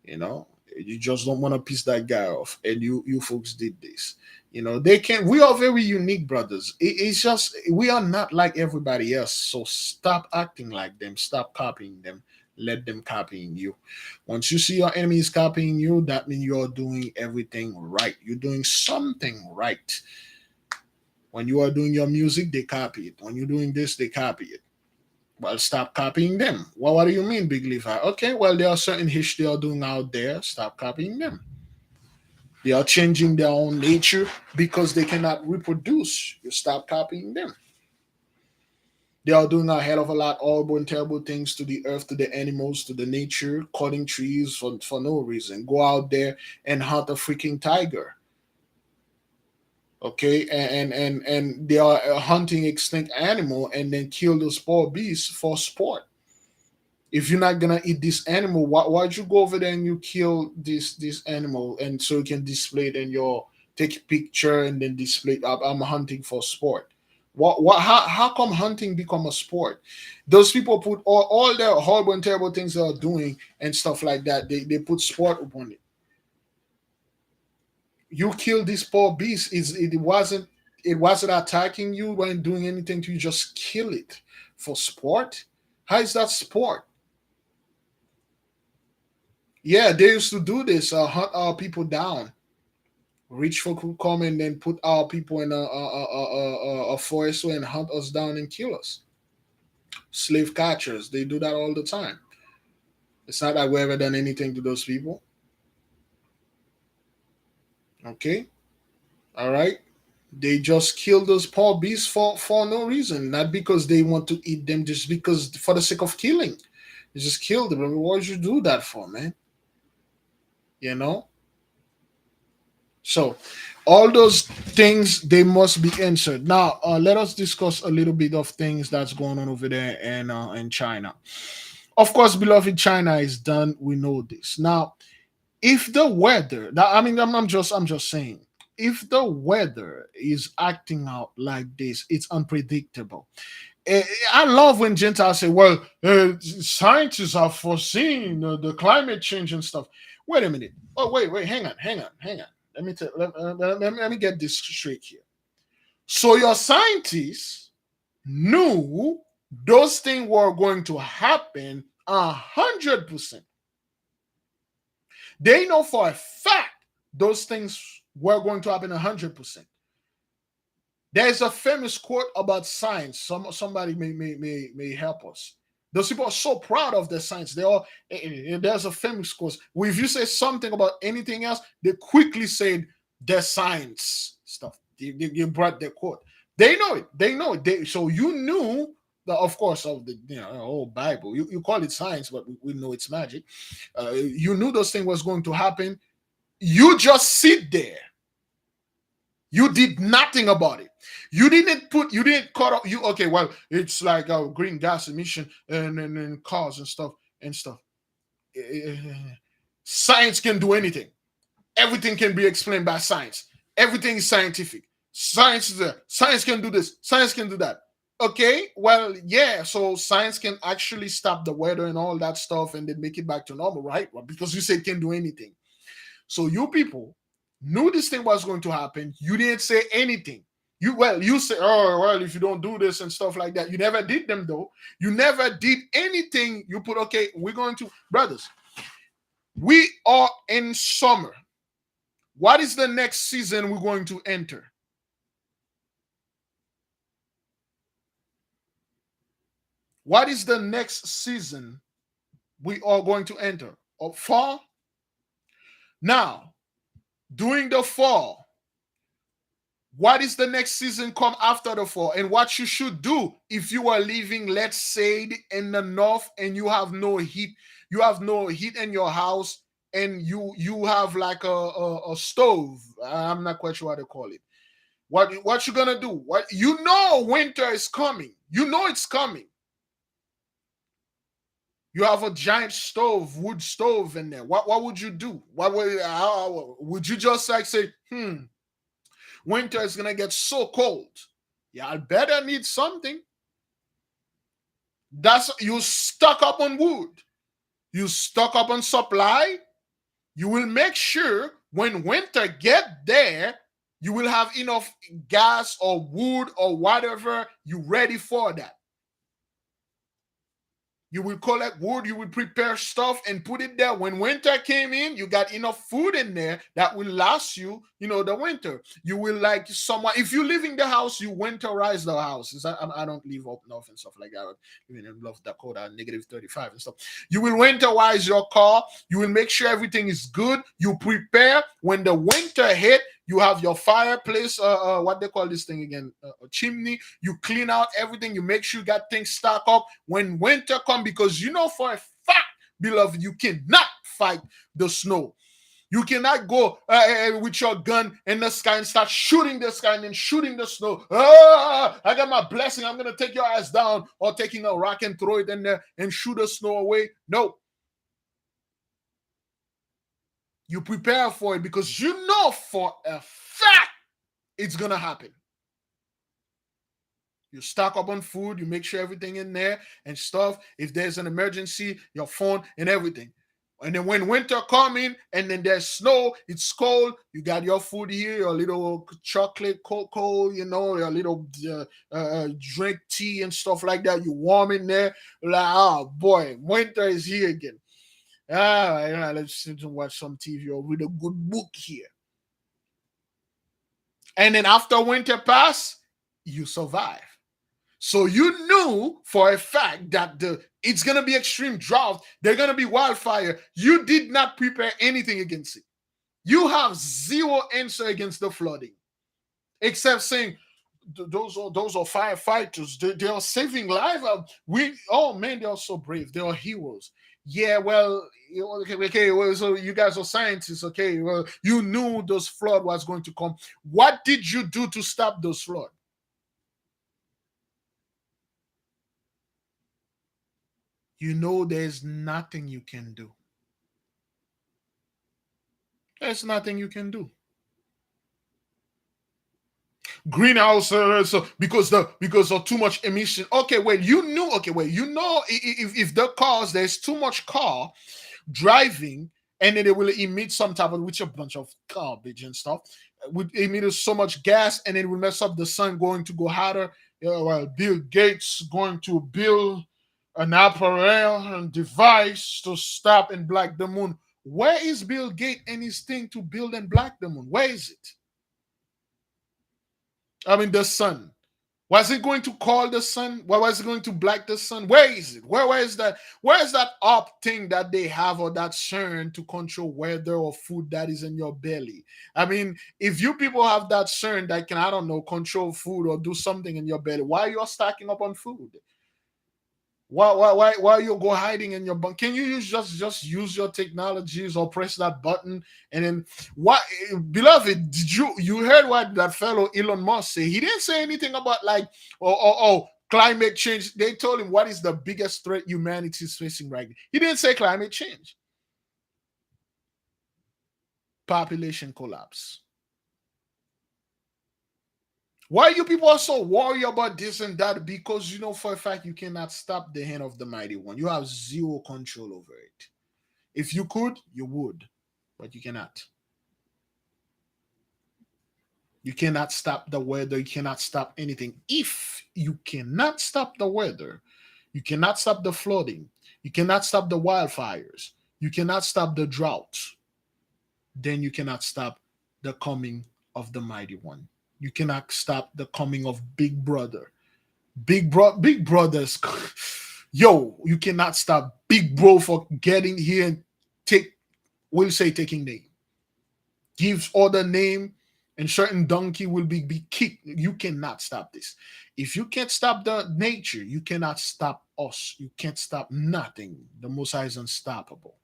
You know, you just don't want to piss that guy off, and you folks did this. They can. We are very unique, brothers. It's just we are not like everybody else. So stop acting like them. Stop copying them. Let them copying you. Once you see your enemies copying you, that means you're doing everything right. You're doing something right. When you are doing your music, they copy it. When you're doing this, they copy it. Well, stop copying them. Well, what do you mean, Big Levi? Okay, well, there are certain hits they are doing out there. Stop copying them. They are changing their own nature because they cannot reproduce. You stop copying them. They are doing a hell of a lot horrible and terrible things to the earth, to the animals, to the nature, cutting trees for no reason. Go out there and hunt a freaking tiger. Okay, and they are hunting extinct animal and then kill those poor beasts for sport. If you're not gonna eat this animal, why'd you go over there and you kill this animal and so you can display it in your take a picture and then display it. I'm hunting for sport. How come hunting become a sport? Those people put all their horrible and terrible things they are doing and stuff like that. They put sport upon it. You kill this poor beast. It wasn't it wasn't attacking you, wasn't doing anything to you, just kill it for sport. How is that sport? Yeah, they used to do this, hunt our people down. Rich folk who come and then put our people in a forest and hunt us down and kill us. Slave catchers, they do that all the time. It's not that we ever done anything to those people. Okay, all right. They just kill those poor beasts for no reason, not because they want to eat them, just because for the sake of killing. They just kill them. What would you do that for, man? You know. So, all those things they must be answered. Now, let us discuss a little bit of things that's going on over there in China. Of course, beloved, China is done. We know this. Now, if the weather, I mean, I'm just saying, if the weather is acting out like this, it's unpredictable. I love when Gentiles say, "Well, scientists have foreseen the climate change and stuff." Wait a minute. Oh, wait, hang on. Let me get this straight here. So your scientists knew those things were going to happen 100%. They know for a fact those things were going to happen 100%. There's a famous quote about science. Somebody may help us. Those people are so proud of their science. They all there's a famous quote. If you say something about anything else, they quickly say their science stuff. They brought their quote. They know it. They know it. So you knew the, of course, of the whole Bible. You call it science, but we know it's magic. You knew those things was going to happen. You just sit there. You did nothing about it. You didn't cut off. You okay? Well, it's like a green gas emission and cars and stuff. Eh, Science can do anything. Everything can be explained by science. Everything is scientific. Science is there. Science can do this. Science can do that. Okay, well, yeah. So science can actually stop the weather and all that stuff, and then make it back to normal, right? Well, because you say it can do anything. So you people knew this thing was going to happen. You didn't say anything. You say, oh well, if you don't do this and stuff like that. You never did them though. You never did anything. You put, okay, we're going to, brothers. We are in summer. What is the next season we're going to enter? What is the next season we are going to enter? Fall? Now, during the fall, what is the next season come after the fall? And what you should do if you are living, let's say, in the north and you have no heat, in your house, and you have like a stove. I'm not quite sure what to call it. What you gonna do? What you know winter is coming. You know it's coming. You have a giant stove, wood stove in there. What would you do? Would you just like say, winter is gonna get so cold? Yeah, I better need something. That's you stock up on wood. You stock up on supply. You will make sure when winter get there, you will have enough gas or wood or whatever. You ready for that. You will collect wood, you will prepare stuff and put it there. When winter came in, you got enough food in there that will last you, the winter. You will like someone, if you live in the house, you winterize the house. I don't live up north and stuff like that. I live in North Dakota, -35 and stuff. You will winterize your car. You will make sure everything is good. You prepare. When the winter hit, you have your fireplace, what they call this thing again, a chimney. You clean out everything. You make sure you got things stocked up when winter comes, because you know for a fact, beloved, you cannot fight the snow. You cannot go with your gun in the sky and start shooting the sky and then shooting the snow. I got my blessing. I'm going to take your ass down, or taking a rock and throw it in there and shoot the snow away. No. You prepare for it because you know for a fact it's going to happen. You stock up on food, you make sure everything in there and stuff. If there's an emergency, your phone and everything. And then when winter coming and then there's snow, it's cold. You got your food here, your little chocolate cocoa, your little drink tea and stuff like that. You warm in there. Like, oh boy, winter is here again. Let's sit and watch some TV or read a good book here. And then after winter pass, you survive. So you knew for a fact that it's gonna be extreme drought. They're gonna be wildfire. You did not prepare anything against it. You have zero answer against the flooding, except saying those are firefighters. They are saving life. Oh man, they are so brave. They are heroes. Yeah, well, okay. Well, so you guys are scientists. Okay, well, you knew those flood was going to come. What did you do to stop those flood? You know there's nothing you can do. There's nothing you can do. Greenhouse, so because of too much emission. Okay, wait, you knew. Okay, wait, if the cars there's too much car driving, and then they will emit some type of which a bunch of garbage and stuff. Would emit so much gas, and then will mess up the sun going to go hotter. Well, Bill Gates going to build an apparel and device to stop and black the moon. Where is Bill Gates and his thing to build and black the moon? Where is it? I mean, the sun. Was it going to call the sun? Why was it going to black the sun? Where is it? Where is that? Where is that up thing that they have or that CERN to control weather or food that is in your belly? I mean, if you people have that CERN that can, I don't know, control food or do something in your belly, why are you stacking up on food? Why you go hiding in your bunk? Can you just use your technologies or press that button and then what, beloved? Did you heard what that fellow Elon Musk say? He didn't say anything about like climate change. They told him what is the biggest threat humanity is facing right now. He didn't say climate change. Population collapse. Why you people are so worried about this and that? Because you know for a fact you cannot stop the hand of the mighty one. You have zero control over it. If you could, you would, but you cannot. You cannot stop the weather. You cannot stop anything. If you cannot stop the weather, you cannot stop the flooding. You cannot stop the wildfires. You cannot stop the drought. Then you cannot stop the coming of the mighty one. You cannot stop the coming of Big Brother. Big Brothers. Yo, you cannot stop Big Bro for getting here and taking name. Gives other name and certain donkey will be kicked. You cannot stop this. If you can't stop the nature, you cannot stop us. You can't stop nothing. The Most High is unstoppable.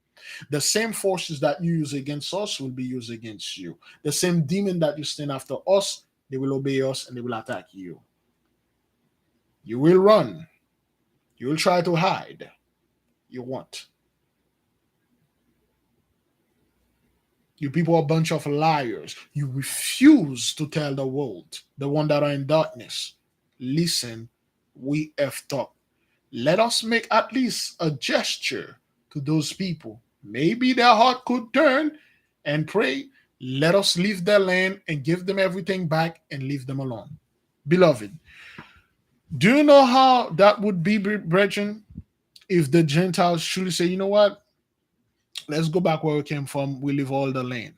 The same forces that you use against us will be used against you. The same demon that you stand after us, they will obey us and they will attack you. You will run. You will try to hide. You won't. You people are a bunch of liars. You refuse to tell the world, the one that are in darkness. Listen, we have talked. Let us make at least a gesture to those people. Maybe their heart could turn and pray. Let us leave their land and give them everything back and leave them alone. Beloved, do you know how that would be, brethren, if the Gentiles truly say, you know what? Let's go back where we came from. We leave all the land.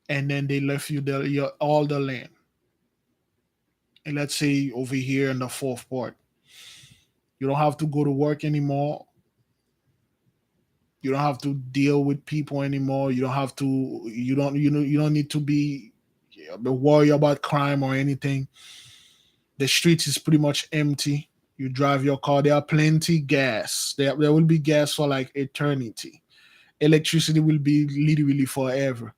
And then they left you all the land. And let's say over here in the fourth part, you don't have to go to work anymore. You don't have to deal with people anymore. You don't have to. You don't need to be worried about crime or anything. The streets is pretty much empty. You drive your car. There are plenty gas. There will be gas for like eternity. Electricity will be literally forever.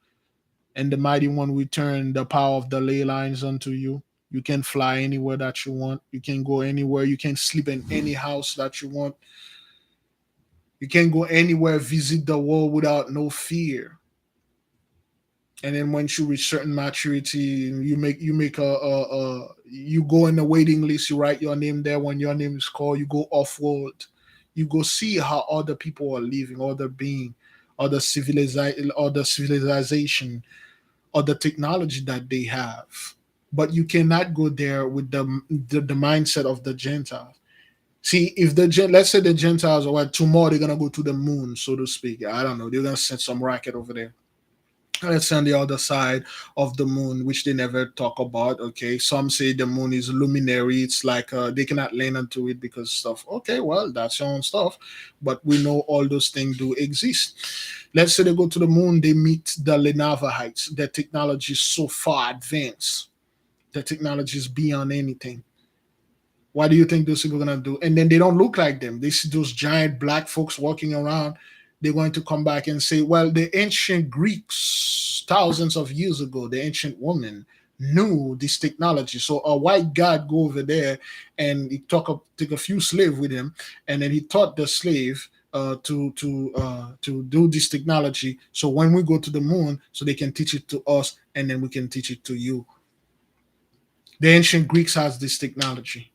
And the mighty one will turn the power of the ley lines onto you. You can fly anywhere that you want. You can go anywhere. You can sleep in any house that you want. You can go anywhere, visit the world without no fear. And then once you reach certain maturity, you go in the waiting list. You write your name there. When your name is called, you go off world. you go see how other people are living, other being, other civilization, or the technology that they have. But you cannot go there with the mindset of the Gentiles. See, if let's say the Gentiles are what tomorrow they're gonna go to the moon, so to speak. I don't know. They're gonna send some rocket over there. Let's say on the other side of the moon, which they never talk about. Okay, some say the moon is luminary. It's like they cannot land onto it because stuff. Okay, well that's your own stuff, but we know all those things do exist. Let's say they go to the moon, they meet the Lenavahites. Their technology is so far advanced. The technology is beyond anything. What do you think those people are gonna do? And then they don't look like them. They see those giant black folks walking around. They're going to come back and say, well, the ancient Greeks, thousands of years ago, the ancient woman knew this technology. So a white god go over there and he take a few slaves with him, and then he taught the slave to do this technology. So when we go to the moon, so they can teach it to us, and then we can teach it to you. The ancient Greeks has this technology.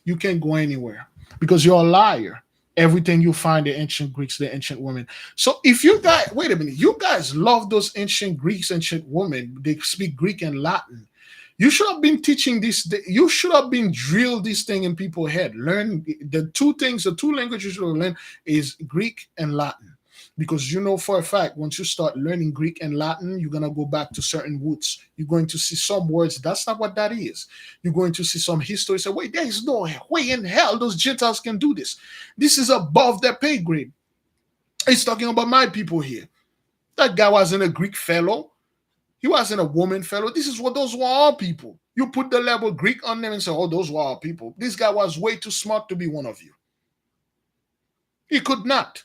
You can't go anywhere because you're a liar. Everything you find the ancient Greeks, the ancient women. So if you guys, wait a minute, you guys love those ancient Greeks, ancient women. They speak Greek and Latin. You should have been teaching this. You should have been drilled this thing in people's head. Learn the two things. The two languages you should have learned is Greek and Latin. Because you know for a fact, once you start learning Greek and Latin, you're going to go back to certain roots. You're going to see some words. That's not what that is. You're going to see some history. Say, wait, there is no way in hell those Gentiles can do this. This is above their pay grade. It's talking about my people here. That guy wasn't a Greek fellow. He wasn't a woman fellow. This is what those were our people. You put the label Greek on them and say, oh, those were our people. This guy was way too smart to be one of you. He could not.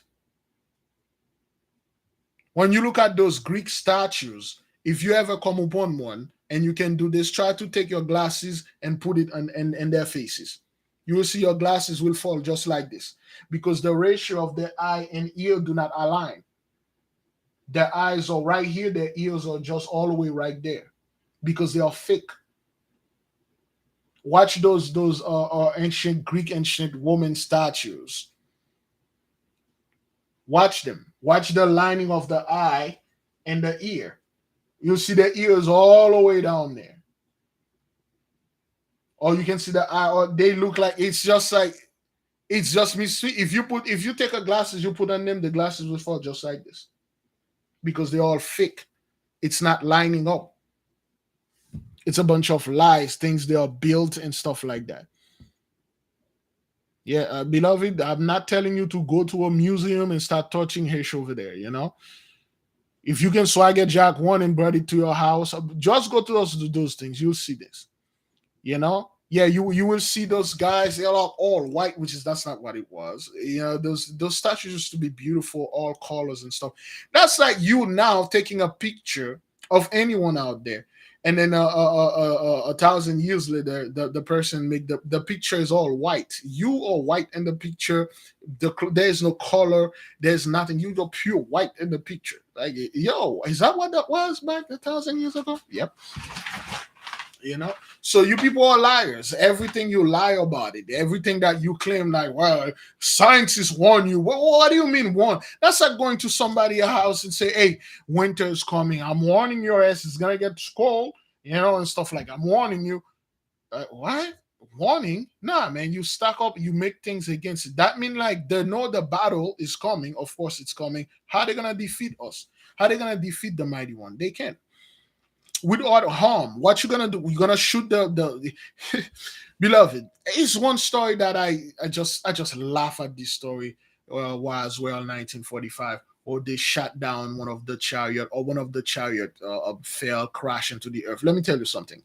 When you look at those Greek statues, if you ever come upon one and you can do this, try to take your glasses and put it in their faces. You will see your glasses will fall just like this because the ratio of the eye and ear do not align. Their eyes are right here, their ears are just all the way right there because they are fake. Watch those ancient Greek, ancient woman statues. Watch them. Watch the lining of the eye and the ear. You'll see the ears all the way down there. Or you can see the eye, or they look like it's just misfit. If you take a glasses, you put on them, the glasses will fall just like this. Because they're all fake. It's not lining up. It's a bunch of lies, things they are built and stuff like that. Yeah, beloved, I'm not telling you to go to a museum and start touching Hish over there, you know. If you can swagger Jack one and bring it to your house, just go to those things. You'll see this, you know. Yeah, you will see those guys. They're all white, that's not what it was. You know, those statues used to be beautiful, all colors and stuff. That's like you now taking a picture of anyone out there, and then 1,000 years later, the person make the picture is all white. You are white in the picture. There's no color. There's nothing. You go pure white in the picture. Like, yo, is that what that was back 1,000 years ago? Yep. You know, so you people are liars. Everything you lie about it, everything that you claim, like, well, scientists warn you. What do you mean warn? That's like going to somebody's house and say, hey, winter is coming. I'm warning your ass. It's gonna get cold, you know, and stuff like. I'm warning you. What? Warning? Nah, man. You stack up. You make things against it. That mean like they know the battle is coming. Of course, it's coming. How are they gonna defeat us? How are they gonna defeat the mighty one? They can't. Without harm. What you gonna do? We're gonna shoot the beloved. It's one story that I just laugh at this story. Was 1945, or they shot down one of the chariot, or one of the chariot fell, crash into the earth. Let me tell you something.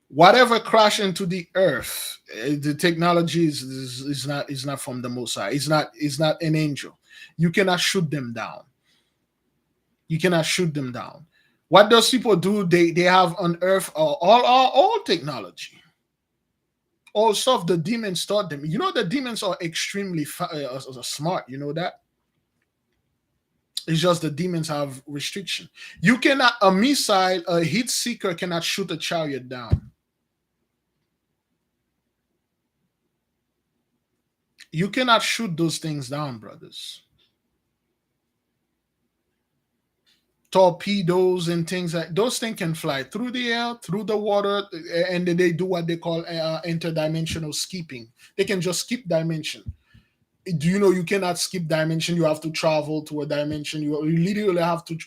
Whatever crash into the earth, the technology is not from the Most High. It's not an angel. You cannot shoot them down. You cannot shoot them down. What those people do, they have on earth all technology. All stuff the demons taught them. You know the demons are extremely smart. You know that? It's just the demons have restriction. You cannot, a missile, a heat seeker cannot shoot a chariot down. You cannot shoot those things down, brothers. Torpedoes and things like those things can fly through the air, through the water, and then they do what they call interdimensional skipping. They can just skip dimension. Do you know you cannot skip dimension? You have to travel to a dimension. You literally have to.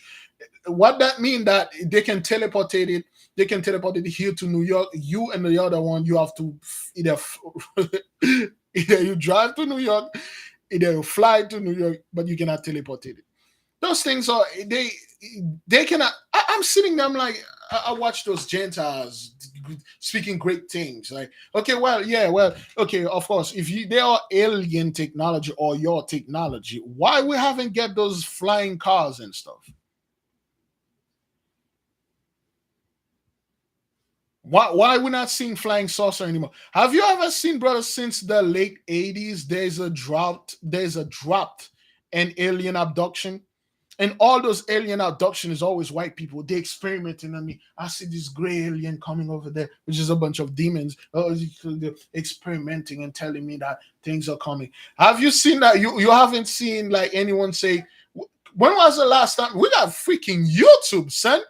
What that mean that they can teleport it. They can teleport it here to New York. You and the other one, you have to either either you drive to New York, either you fly to New York, but you cannot teleport it. Those things are they cannot. I'm sitting there. I'm like, I watch those Gentiles speaking great things. Like, okay, well, yeah, well, okay, of course, if you they are alien technology or your technology, why we haven't get those flying cars and stuff? Why we're not seeing flying saucer anymore? Have you ever seen, brother, since the late 80s, there's a drought and alien abduction? And all those alien abduction is always white people. They experimenting on me. I see this gray alien coming over there, which is a bunch of demons. Oh, they're experimenting and telling me that things are coming. Have you seen that? You haven't seen like anyone say, when was the last time? We got freaking YouTube, son.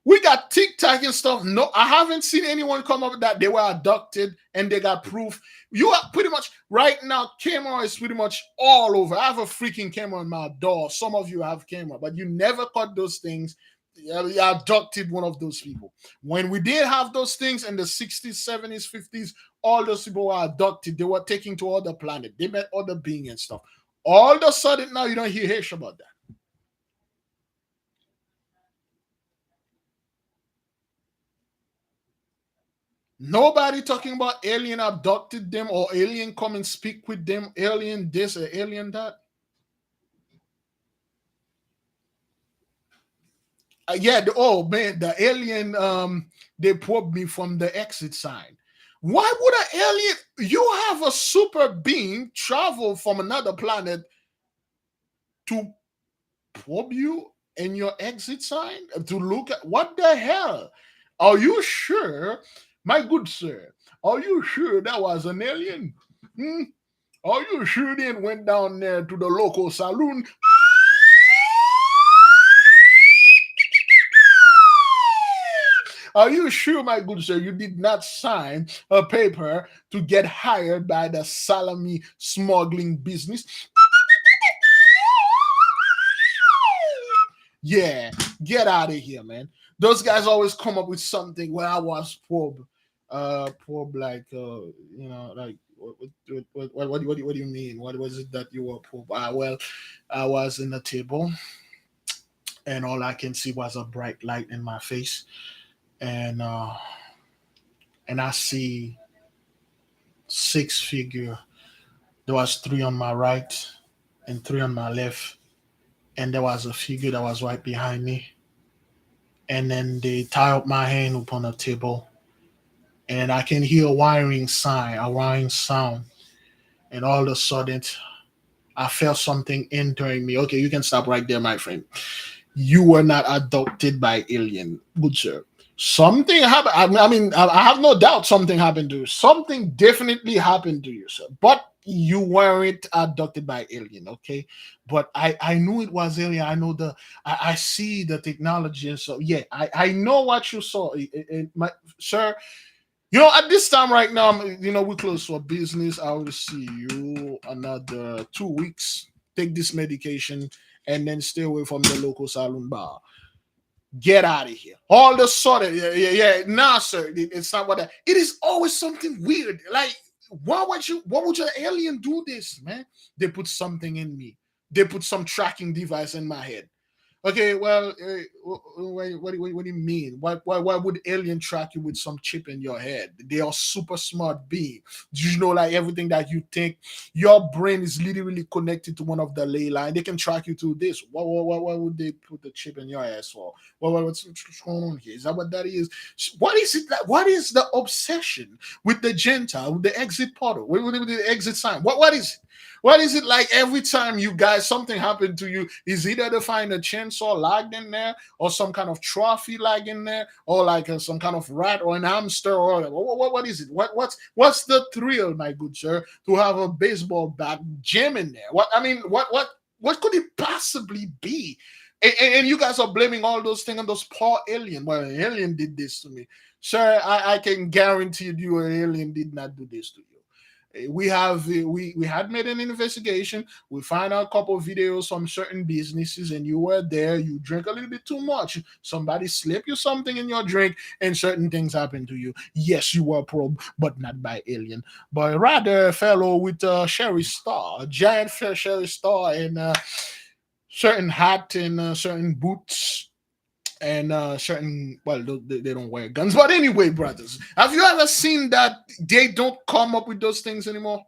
We got TikTok and stuff. No, I haven't seen anyone come up with that. They were abducted and they got proof. You are pretty much right now. Camera is pretty much all over. I have a freaking camera on my door. Some of you have camera, but you never caught those things. You abducted one of those people. When we did have those things in the 60s, 70s, 50s, all those people were abducted. They were taken to other planet. They met other beings and stuff. All of a sudden now you don't hear hish about that. Nobody talking about alien abducted them or alien come and speak with them, alien this or alien that. Yeah, oh man, the alien they probed me from the exit sign. Why would an alien you have a super being travel from another planet to probe you in your exit sign to look at what the hell? Are you sure, my good sir? Are you sure that was an alien? Hmm? Are you sure they went down there to the local saloon? Are you sure, my good sir, you did not sign a paper to get hired by the salami smuggling business? Yeah, get out of here, man. Those guys always come up with something. Well, I was probe like like what do you mean? What was it that you were probe? Well, I was in a table, and all I can see was a bright light in my face, and I see six figure. There was three on my right and three on my left, and there was a figure that was right behind me. And then they tie up my hand upon a table, and I can hear a wiring sound, and all of a sudden I felt something entering me. Okay, you can stop right there, my friend. You were not adopted by alien, good sir. Something happened. I have no doubt something happened to you. Something definitely happened to you, sir. But you weren't abducted by alien, okay? But I knew it was alien. I know I see the technology, and so yeah, I know what you saw, my sir. You know, at this time right now, we're close for business. I will see you another 2 weeks. Take this medication and then stay away from the local saloon bar. Get out of here. All of a sudden, yeah. Nah, sir, it's not what that. It is always something weird. Like, why would your alien do this, man? They put something in me. They put some tracking device in my head. Okay, well, what do you mean? Why would alien track you with some chip in your head? They are super smart being. Do you know, like everything that you think, your brain is literally connected to one of the ley line. They can track you to this. Why would they put the chip in your ass for? What's going on here? Is that what that is? What is it? What is the obsession with the Gentile, with the exit portal, with the exit sign? What is it? What is it like every time you guys something happened to you? Is either to find a chance chainsaw locked in there, or some kind of trophy locked in there, or like some kind of rat or an hamster, or what is it? What's the thrill, my good sir, to have a baseball bat gem in there? What I mean, what could it possibly be? And you guys are blaming all those things on those poor alien. Well, an alien did this to me. Sir, I can guarantee you an alien did not do this to you. We had made an investigation. We found out a couple of videos from certain businesses, and you were there. You drink a little bit too much. Somebody slipped you something in your drink, and certain things happened to you. Yes, you were probed, but not by alien, but rather a fellow with a sherry star, a giant sherry star, and certain hat and certain boots and certain, well, they don't wear guns, but anyway, brothers, have you ever seen that they don't come up with those things anymore?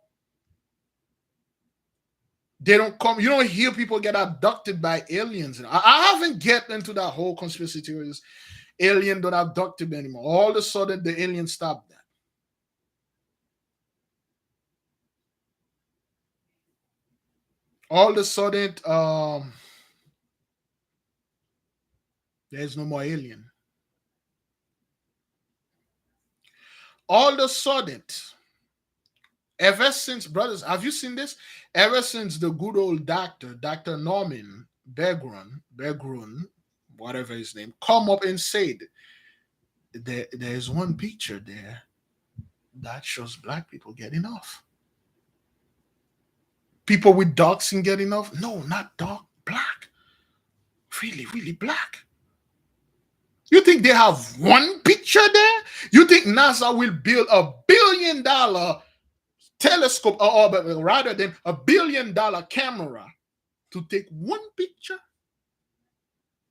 They don't come. You don't hear people get abducted by aliens. I haven't get into that whole conspiracy theories. Alien don't abduct them anymore. All of a sudden, the alien stopped that. All of a sudden, there's no more alien. All of a sudden, ever since, brothers, have you seen this? Ever since the good old Dr. Norman Bergrun, whatever his name, come up and said, there's one picture there that shows black people getting off. People with dark skin getting off? No, not dark, black. Really, really black. You think they have one picture there? You think NASA will build $1 billion telescope, or rather than $1 billion camera, to take one picture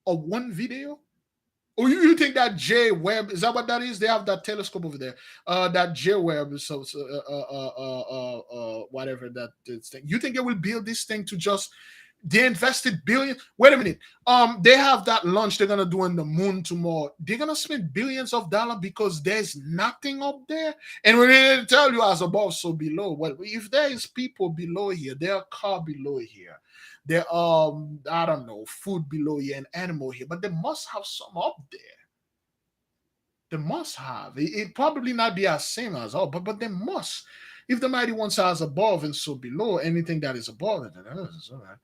or one video? Or you think that J Webb, is that what that is? They have that telescope over there. That J Webb, whatever that thing. You think they will build this thing to just, they invested billions? Wait a minute. They have that launch they're gonna do on the moon tomorrow. They're gonna spend billions of dollars because there's nothing up there. And when they tell you as above, so below. Well, if there is people below here, there are car below here. There are, I don't know, food below here and animal here, but they must have some up there. They must have. It probably not be as same as all, but they must. If the mighty one says above and so below, anything that is above it, that's all right.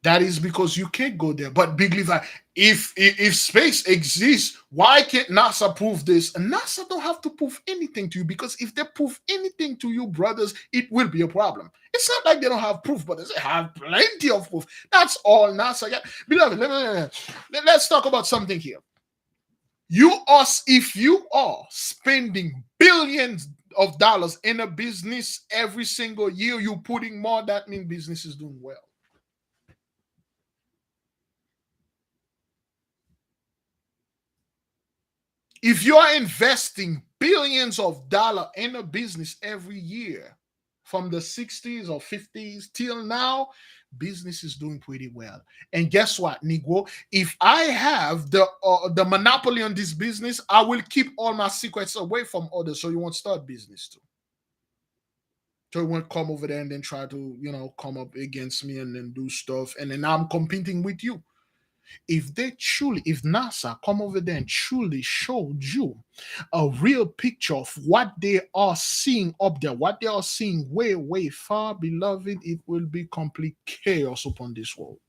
That is because you can't go there. But Big Levi, if space exists, why can't NASA prove this? And NASA don't have to prove anything to you, because if they prove anything to you, brothers, it will be a problem. It's not like they don't have proof, but they have plenty of proof. That's all NASA got. Beloved, let's talk about something here. If you are spending billions of dollars in a business every single year, you putting more, that means business is doing well. If you are investing billions of dollars in a business every year, from the 60s or 50s till now, business is doing pretty well. And guess what, Negro? If I have the monopoly on this business, I will keep all my secrets away from others, so you won't start business too. So you won't come over there and then try to, come up against me and then do stuff, and then I'm competing with you. If NASA come over there and truly showed you a real picture of what they are seeing up there, what they are seeing way, way far, beloved, it will be complete chaos upon this world.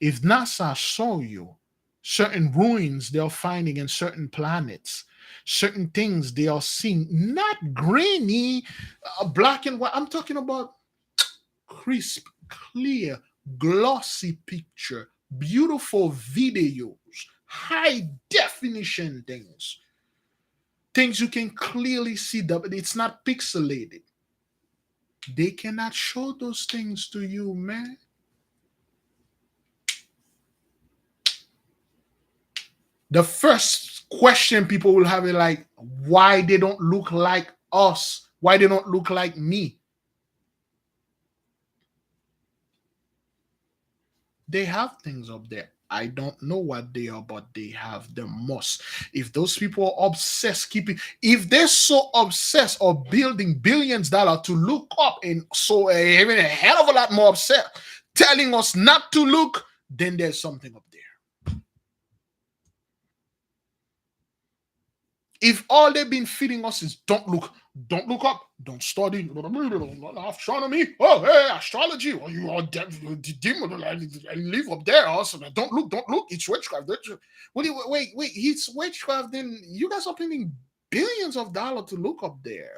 If NASA saw you certain ruins they are finding in certain planets, certain things they are seeing, not grainy, black and white, I'm talking about crisp, clear, glossy picture, beautiful videos, high definition things you can clearly see, but it's not pixelated. They cannot show those things to you, man. The first question people will have is like, why they don't look like us? Why they don't look like me? They have things up there. I don't know what they are, but they have the most. If those people are obsessed keeping, if they're so obsessed of building billions-dollar to look up, and so even a hell of a lot more upset telling us not to look, then there's something up there. If all they've been feeding us is don't look up, don't study astronomy, oh hey, astrology, or you are demon, live up there also. Don't look, it's witchcraft. What do you wait, it's witchcraft, then you guys are spending billions of dollars to look up there.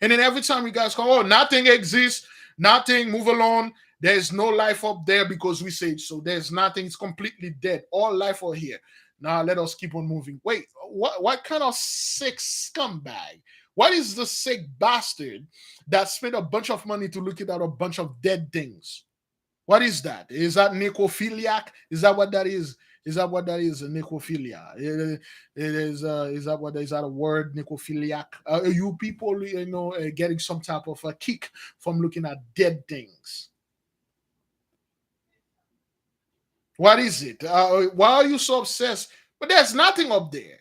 And then every time you guys come, oh, nothing exists, nothing, move along. There's no life up there because we say so. There's nothing, it's completely dead. All life are here. Now let us keep on moving. Wait, what kind of sick scumbag? What is the sick bastard that spent a bunch of money to look at a bunch of dead things? What is that? Is that necrophiliac? Is that what that is? Is that what that is? A necrophilia? It is. Is that what? Is that a word? Necrophiliac? You people, getting some type of a kick from looking at dead things. What is it? Why are you so obsessed? But there's nothing up there.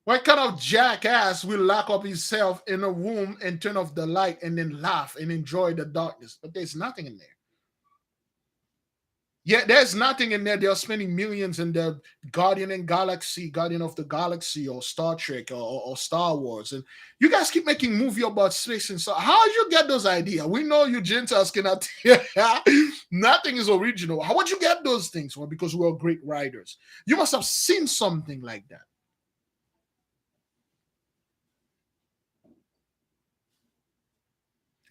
What kind of jackass will lock up himself in a room and turn off the light and then laugh and enjoy the darkness? But there's nothing in there. Yeah, there's nothing in there. They're spending millions in the Guardian of the Galaxy, or Star Trek, or Star Wars. And you guys keep making movie about space and so. How did you get those ideas? We know you Gentiles cannot. Nothing is original. How would you get those things? Well, because we're great writers. You must have seen something like that.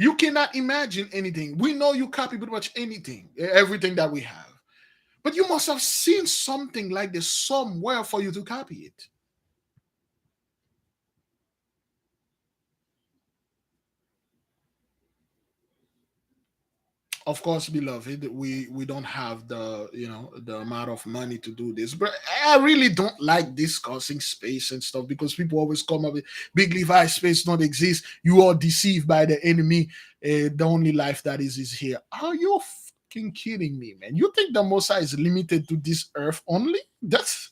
You cannot imagine anything. We know you copy pretty much anything, everything that we have. But you must have seen something like this somewhere for you to copy it. Of course, beloved, we don't have the amount of money to do this, but I really don't like discussing space and stuff, because people always come up with big Levi, space don't exist, you are deceived by the enemy, the only life that is here. Are you fucking kidding me, man? You think the Most High is limited to this earth only? That's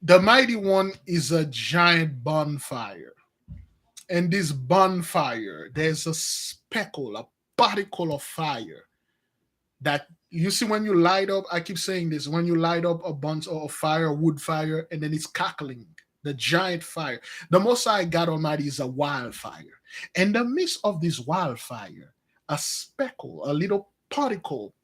the mighty one is a giant bonfire. And this bonfire, there's a speckle, a particle of fire that you see when you light up. I keep saying this: when you light up a bunch of fire, wood fire, and then it's cackling, the giant fire. The Most High God Almighty is a wildfire. In the midst of this wildfire, a speckle, a little particle,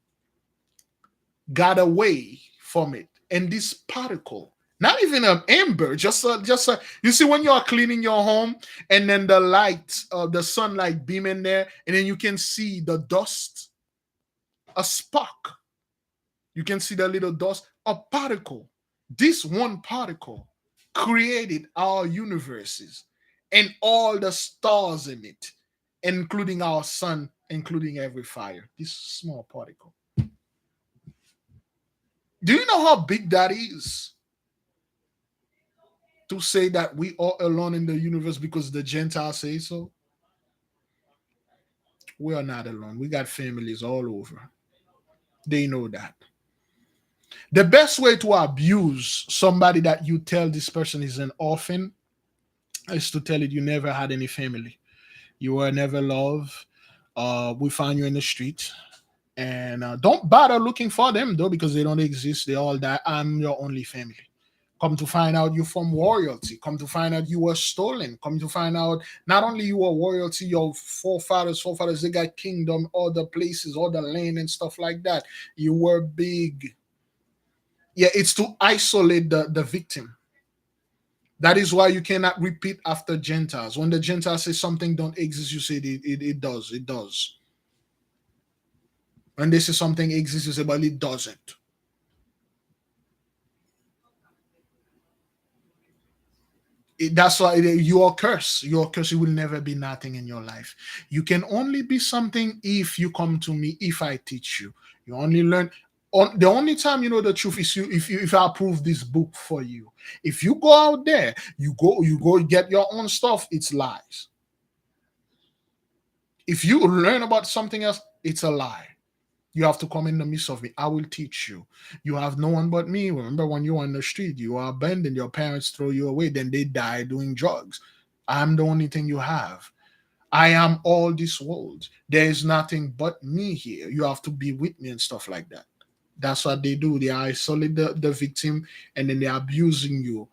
got away from it, and this particle, not even an ember, just a, you see when you are cleaning your home and then the light, the sunlight beam in there, and then you can see the dust, a spark, you can see the little dust, a particle. This one particle created our universes and all the stars in it, including our sun, including every fire. This small particle, do you know how big that is? To say that we are alone in the universe because the Gentiles say so. We are not alone. We got families all over. They know that. The best way to abuse somebody that you tell this person is an orphan is to tell it you never had any family. You were never loved. We found you in the street. And don't bother looking for them though, because they don't exist. They all die. I'm your only family. Come to find out you're from royalty. Come to find out you were stolen. Come to find out not only you were royalty, your forefathers, they got kingdom, all the places, all the land and stuff like that. You were big. Yeah, it's to isolate the victim. That is why you cannot repeat after Gentiles. When the Gentiles say something don't exist, you say it does. It does. When they say something exists, you say, but it doesn't. That's why you are cursed. You are cursed. You will never be nothing in your life. You can only be something if you come to me, if I teach you. You only learn. The only time you know the truth is if I approve this book for you. If you go out there, you go get your own stuff, it's lies. If you learn about something else, it's a lie. You have to come in the midst of me. I will teach you. You have no one but me. Remember when you were on the street, you are abandoned, your parents throw you away, then they die doing drugs. I'm the only thing you have. I am all this world. There is nothing but me here. You have to be with me and stuff like that. That's what they do. They isolate the victim, and then they're abusing you.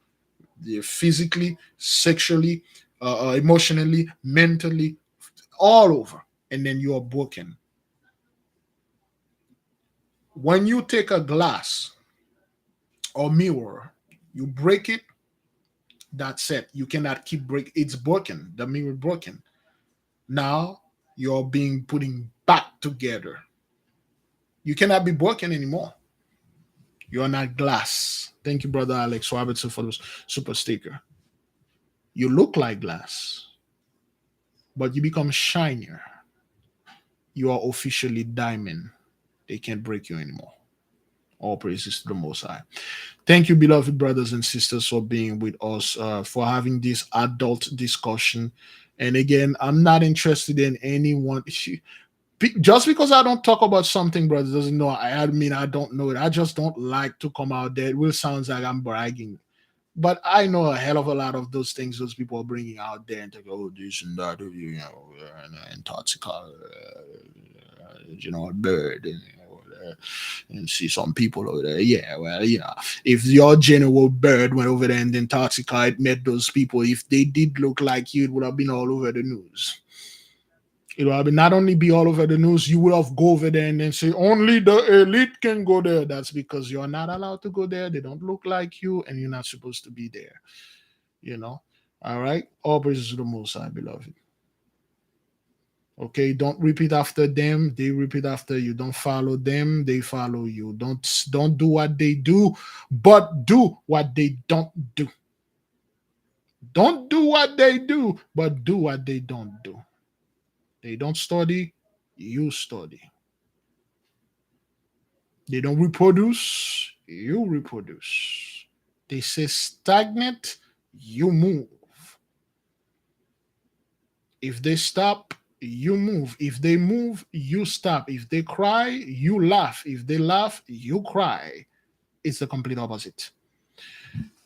They're physically, sexually, emotionally, mentally, all over. And then you are broken. When you take a glass or mirror, you break it, that's it. You cannot keep break. It's broken. The mirror broken. Now you're being putting back together. You cannot be broken anymore. You're not glass. Thank you, brother Alex Robertson, for this super sticker. You look like glass, but you become shinier. You are officially diamond. They can't break you anymore. All praises to the Most High. Thank you, beloved brothers and sisters, for being with us, for having this adult discussion. And again, I'm not interested in anyone. Just because I don't talk about something, brothers, doesn't know. I mean, I don't know it. I just don't like to come out there. It will sound like I'm bragging, but I know a hell of a lot of those things those people are bringing out there and go, oh, this and that, you know, and Antarctica, you know, a bird, and see some people over there. Yeah, well, you know, if your general bird went over there in Antarctica, it met those people. If they did look like you, it would have been all over the news. It would have been not only be all over the news, you would have go over there and then say only the elite can go there. That's because you're not allowed to go there. They don't look like you, and you're not supposed to be there. You know. All right. All praises to the Most High, beloved. Okay, don't repeat after them. They repeat after you. Don't follow them. They follow you. Don't do what they do, but do what they don't do. Don't do what they do, but do what they don't do. They don't study, you study. They don't reproduce, you reproduce. They say stagnant, you move. If they stop, you move. If they move, you stop. If they cry, you laugh. If they laugh, you cry. It's the complete opposite.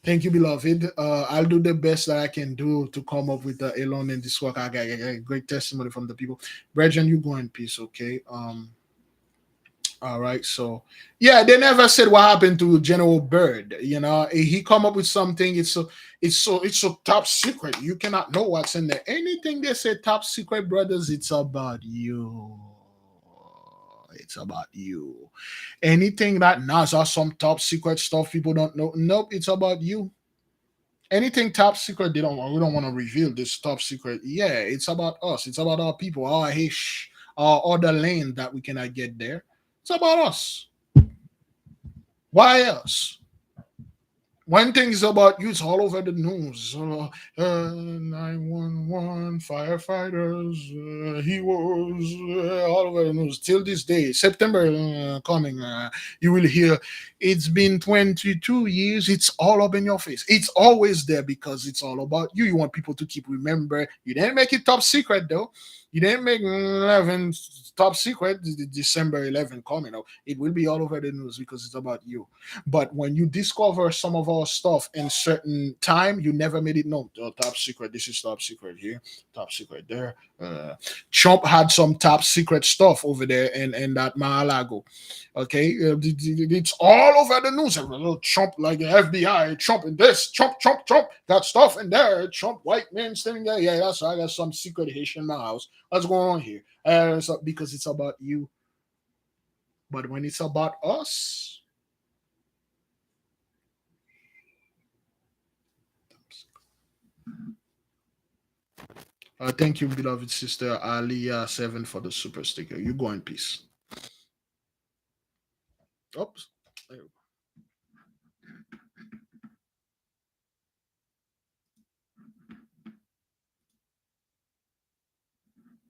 Thank you, beloved. I'll do the best that I can do to come up with the alone in this work. I got a great testimony from the people. Brethren, you go in peace, okay? All right, so yeah, they never said what happened to General Bird. You know, he come up with something. It's so top secret. You cannot know what's in there. Anything they say top secret, brothers, it's about you. It's about you. Anything that NASA some top secret stuff people don't know. Nope, it's about you. Anything top secret, they don't. We don't want to reveal this top secret. Yeah, it's about us. It's about our people, our Hish, our other land that we cannot get there. It's about us. Why else? When things about you, it's all over the news. 911 firefighters, heroes, all over the news. Till this day, September coming, you will hear it's been 22 years. It's all up in your face. It's always there because it's all about you. You want people to keep remember. You didn't make it top secret though. You didn't make 11 top secret. December 11 coming out. It will be all over the news because it's about you. But when you discover some of our stuff in certain time, you never made it known. Oh, top secret. This is top secret here. Top secret there. Trump had some top secret stuff over there in that Mar-a-Lago. Okay, it's all over the news. A little Trump like the FBI. Trump and this. Trump. Got stuff in there. Trump white man standing there. Yeah, that's right. I got some secret Haitian in my house. What's going on here? Because it's about you. But when it's about us, thank you, beloved sister Aliyah 7 for the super sticker. You go in peace. Oops.